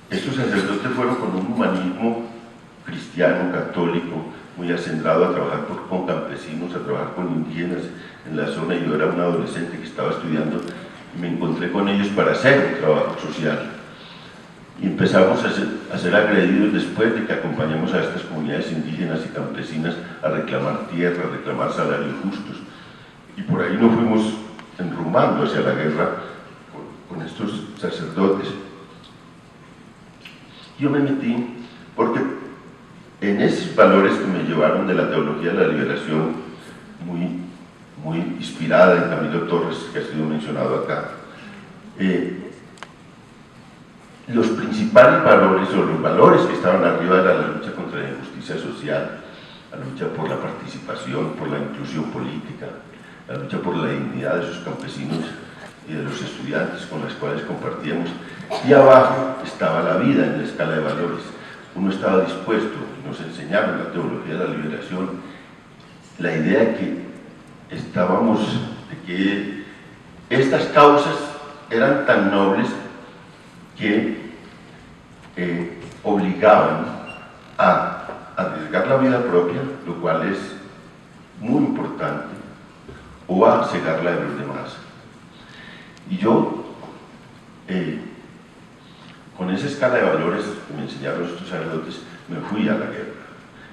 estos sacerdotes fueron con un humanismo cristiano, católico, muy acendrado a trabajar con campesinos, a trabajar con indígenas en la zona. Yo era un adolescente que estaba estudiando y me encontré con ellos para hacer un trabajo social. Y empezamos a ser agredidos después de que acompañamos a estas comunidades indígenas y campesinas a reclamar tierra, a reclamar salarios justos. Y por ahí nos fuimos enrumbando hacia la guerra con estos sacerdotes. Yo me metí porque en esos valores que me llevaron de la teología de la liberación, muy inspirada en Camilo Torres, que ha sido mencionado acá, los principales valores, o los valores que estaban arriba, era la lucha contra la injusticia social, la lucha por la participación, por la inclusión política, la lucha por la dignidad de esos campesinos y de los estudiantes con los cuales compartíamos. Y abajo estaba la vida en la escala de valores. Uno estaba dispuesto, nos enseñaron la teología de la liberación, la idea de que estas causas eran tan nobles que obligaban a arriesgar la vida propia, lo cual es muy importante, o a cegar la de los demás. Y yo, con esa escala de valores que me enseñaron estos sacerdotes, me fui a la guerra.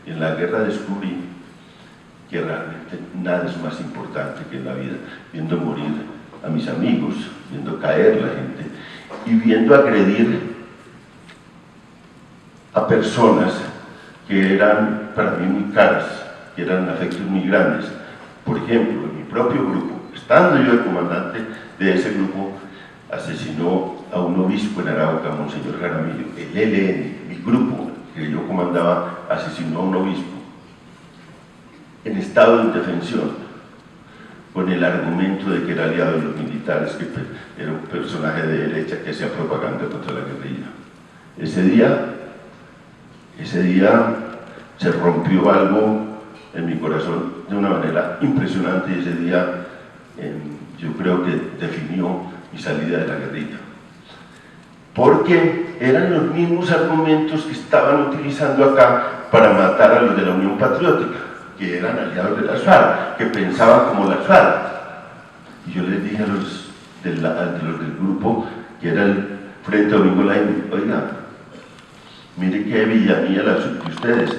Y en la guerra descubrí que realmente nada es más importante que en la vida, viendo morir a mis amigos, viendo caer la gente y viendo agredir a personas que eran para mí muy caras, que eran afectos muy grandes. Por ejemplo, en mi propio grupo, estando yo el comandante de ese grupo, asesinó a un obispo en Arauca, Monseñor Jaramillo. El ELN, mi grupo que yo comandaba, asesinó a un obispo en estado de indefensión, con el argumento de que era aliado de los militares, que era un personaje de derecha que hacía propaganda contra la guerrilla. Ese día se rompió algo en mi corazón de una manera impresionante, y ese día yo creo que definió mi salida de la guerrilla. Porque eran los mismos argumentos que estaban utilizando acá para matar a los de la Unión Patriótica, que eran aliados de las FARC, que pensaban como las FARC. Y yo les dije a los del grupo, que era el Frente Domingo Laín, oiga, mire qué villanía la de ustedes.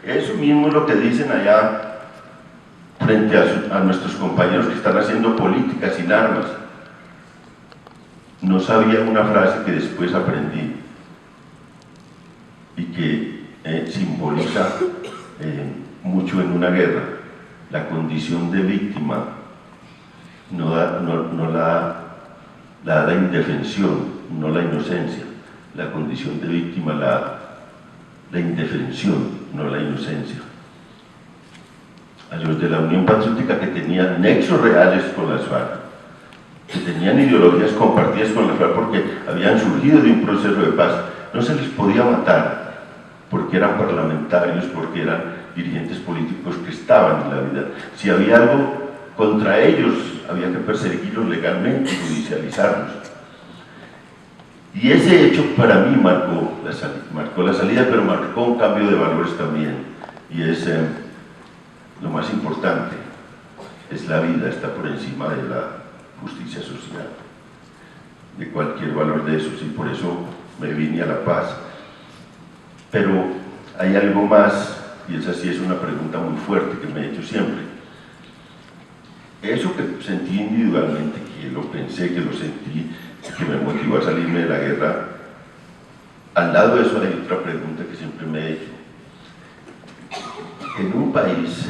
Eso mismo es lo que dicen allá frente a nuestros compañeros que están haciendo política sin armas. No sabía una frase que después aprendí y que simboliza mucho en una guerra: la condición de víctima no la da la indefensión, no la inocencia. La condición de víctima la indefensión, no la inocencia. A los de la Unión Patriótica, que tenían nexos reales con las FARC, que tenían ideologías compartidas con las FARC porque habían surgido de un proceso de paz, no se les podía matar porque eran parlamentarios, porque eran dirigentes políticos que estaban en la vida. Si había algo contra ellos, había que perseguirlos legalmente, judicializarlos. Y ese hecho para mí marcó la salida, pero marcó un cambio de valores también. Y es lo más importante, es la vida, está por encima de la justicia social, de cualquier valor de esos, y por eso me vine a la paz. Pero hay algo más, y esa sí es una pregunta muy fuerte que me he hecho siempre. Eso que sentí individualmente, que lo pensé, que lo sentí, que me motivó a salirme de la guerra, al lado de eso hay otra pregunta que siempre me he hecho. En un país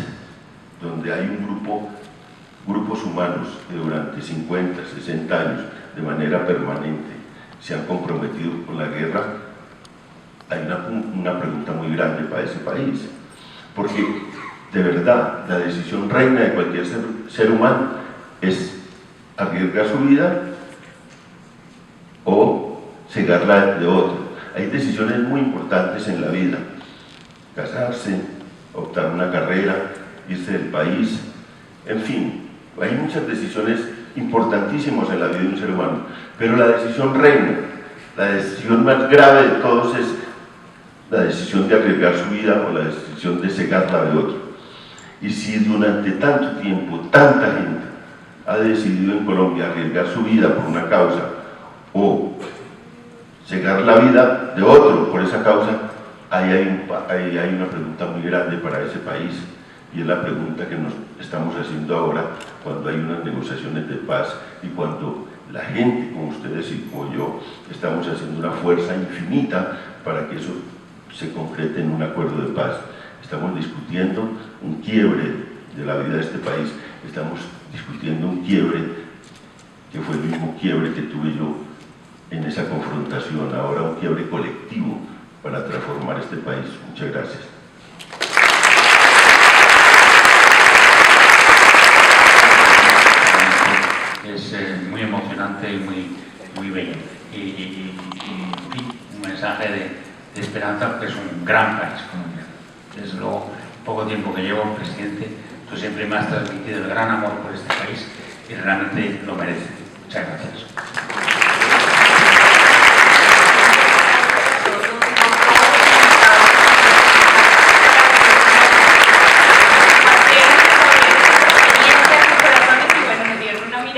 donde hay grupos humanos que durante 50, 60 años de manera permanente se han comprometido con la guerra, hay una pregunta muy grande para ese país, porque de verdad la decisión reina de cualquier ser humano es arriesgar su vida o cegarla de otro. Hay decisiones muy importantes en la vida: casarse, optar una carrera, irse del país, en fin, hay muchas decisiones importantísimas en la vida de un ser humano, pero la decisión reina, la decisión más grave de todos es la decisión de arriesgar su vida o la decisión de cegarla de otro. Y si durante tanto tiempo tanta gente ha decidido en Colombia arriesgar su vida por una causa o cegar la vida de otro por esa causa, ahí hay una pregunta muy grande para ese país, y es la pregunta que nos estamos haciendo ahora cuando hay unas negociaciones de paz y cuando la gente como ustedes y como yo estamos haciendo una fuerza infinita para que eso se concrete en un acuerdo de paz. Estamos discutiendo un quiebre de la vida de este país, estamos discutiendo un quiebre que fue el mismo quiebre que tuve yo en esa confrontación, ahora un quiebre colectivo para transformar este país. Muchas gracias. Es muy emocionante y muy bello. Y un mensaje de esperanza, porque es un gran país Colombia. Desde luego, poco tiempo que llevo, presidente, tú siempre me has transmitido el gran amor por este país y realmente lo merece. Muchas gracias.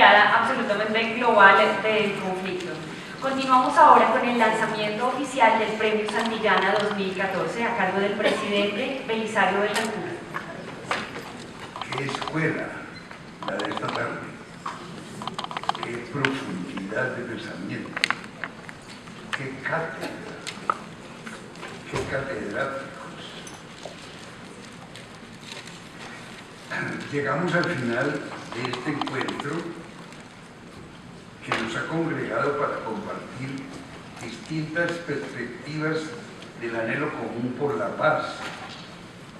Absolutamente global del conflicto. Continuamos ahora con el lanzamiento oficial del Premio Santillana 2014 a cargo del presidente Belisario Betancourt. Qué escuela la de esta tarde, qué profundidad de pensamiento, qué cátedra, qué catedráticos. Llegamos al final de este encuentro que nos ha congregado para compartir distintas perspectivas del anhelo común por la paz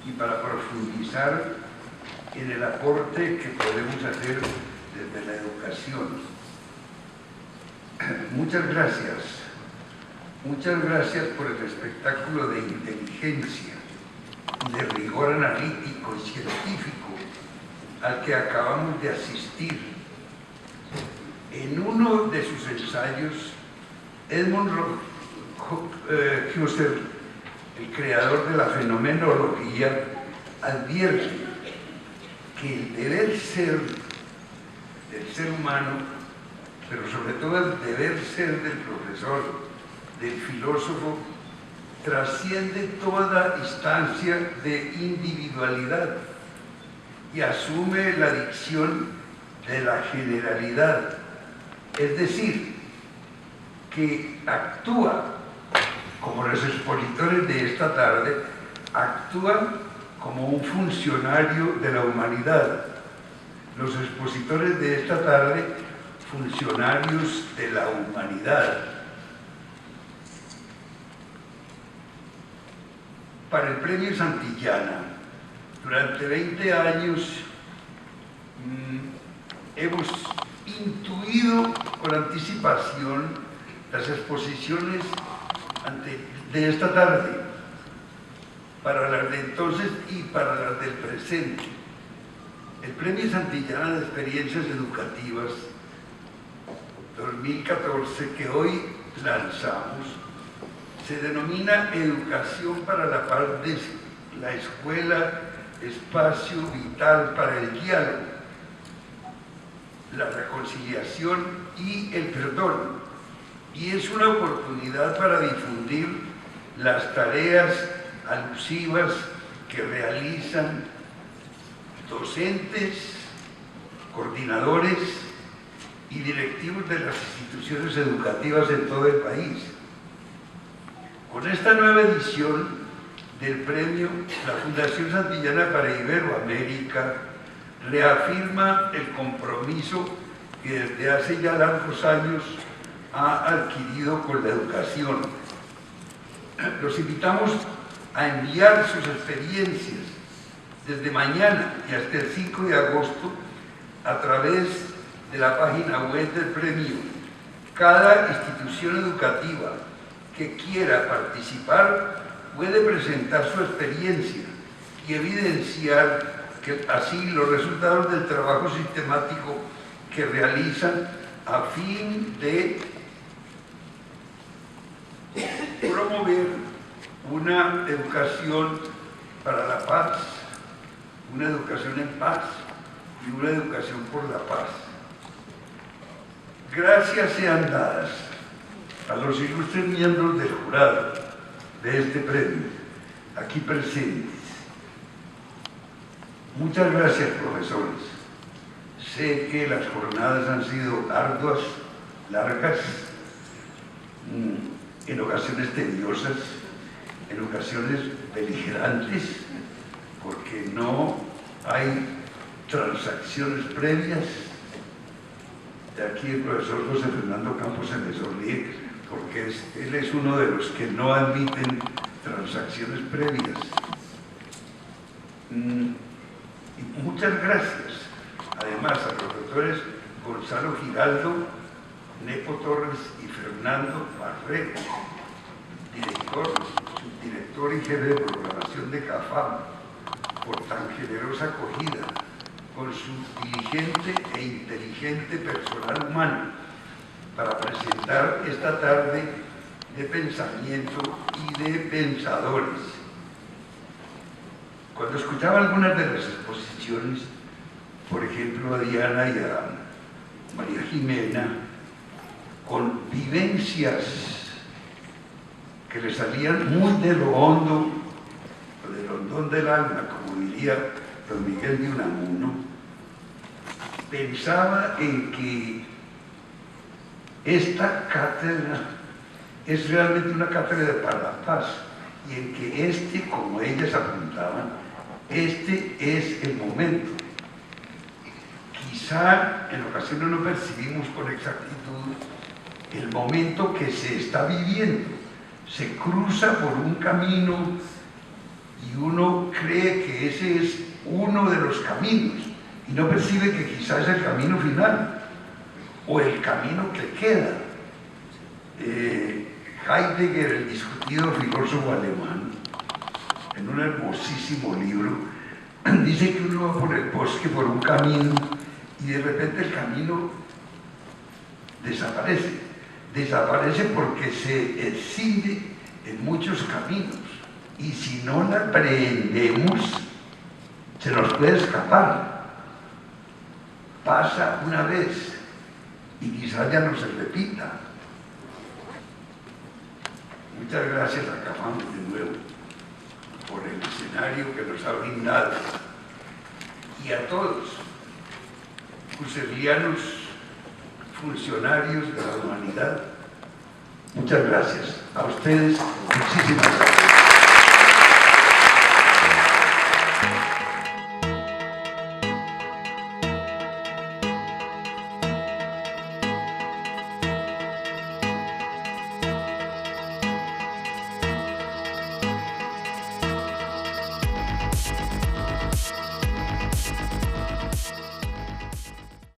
y para profundizar en el aporte que podemos hacer desde la educación. Muchas gracias por el espectáculo de inteligencia y de rigor analítico y científico al que acabamos de asistir. En uno de sus ensayos, Edmund Husserl, el creador de la fenomenología, advierte que el deber ser del ser humano, pero sobre todo el deber ser del profesor, del filósofo, trasciende toda instancia de individualidad y asume la dicción de la generalidad. Es decir, que actúa, como los expositores de esta tarde, actúan como un funcionario de la humanidad. Los expositores de esta tarde, funcionarios de la humanidad. Para el Premio Santillana, durante 20 años hemos intuido con anticipación las exposiciones de esta tarde, para las de entonces y para las del presente. El Premio Santillana de Experiencias Educativas 2014, que hoy lanzamos, se denomina Educación para la Paz de la Escuela, espacio vital para el diálogo, la reconciliación y el perdón, y es una oportunidad para difundir las tareas alusivas que realizan docentes, coordinadores y directivos de las instituciones educativas en todo el país. Con esta nueva edición del premio, la Fundación Santillana para Iberoamérica reafirma el compromiso que desde hace ya largos años ha adquirido con la educación. Los invitamos a enviar sus experiencias desde mañana y hasta el 5 de agosto a través de la página web del premio. Cada institución educativa que quiera participar puede presentar su experiencia y evidenciar así los resultados del trabajo sistemático que realizan a fin de promover una educación para la paz, una educación en paz y una educación por la paz. Gracias sean dadas a los ilustres miembros del jurado de este premio, aquí presentes. Muchas gracias, profesores. Sé que las jornadas han sido arduas, largas, en ocasiones tediosas, en ocasiones beligerantes, porque no hay transacciones previas. De aquí el profesor José Fernando Campos se me sonríe, porque él es uno de los que no admiten transacciones previas. Y muchas gracias, además, a los doctores Gonzalo Giraldo, Nepo Torres y Fernando Barreto, subdirector y jefe de programación de CAFAM, por tan generosa acogida, con su diligente e inteligente personal humano para presentar esta tarde de pensamiento y de pensadores. Cuando escuchaba algunas de las exposiciones, por ejemplo a Diana y a María Jimena, con vivencias que le salían muy de lo hondo, o del hondón del alma, como diría don Miguel de Unamuno, pensaba en que esta cátedra es realmente una cátedra para la paz, y en que como ellas apuntaban, es el momento. Quizá en ocasiones no percibimos con exactitud el momento que se está viviendo. Se cruza por un camino y uno cree que ese es uno de los caminos y no percibe que quizás es el camino final o el camino que queda. Heidegger, el discutido filósofo alemán, en un hermosísimo libro, dice que uno va por el bosque por un camino y de repente el camino desaparece. Desaparece porque se escinde en muchos caminos y si no la aprendemos se nos puede escapar. Pasa una vez y quizás ya no se repita. Muchas gracias a Cafam de nuevo por el escenario que nos ha brindado y a todos, husserlianos, funcionarios de la humanidad. Muchas gracias. A ustedes, muchísimas gracias.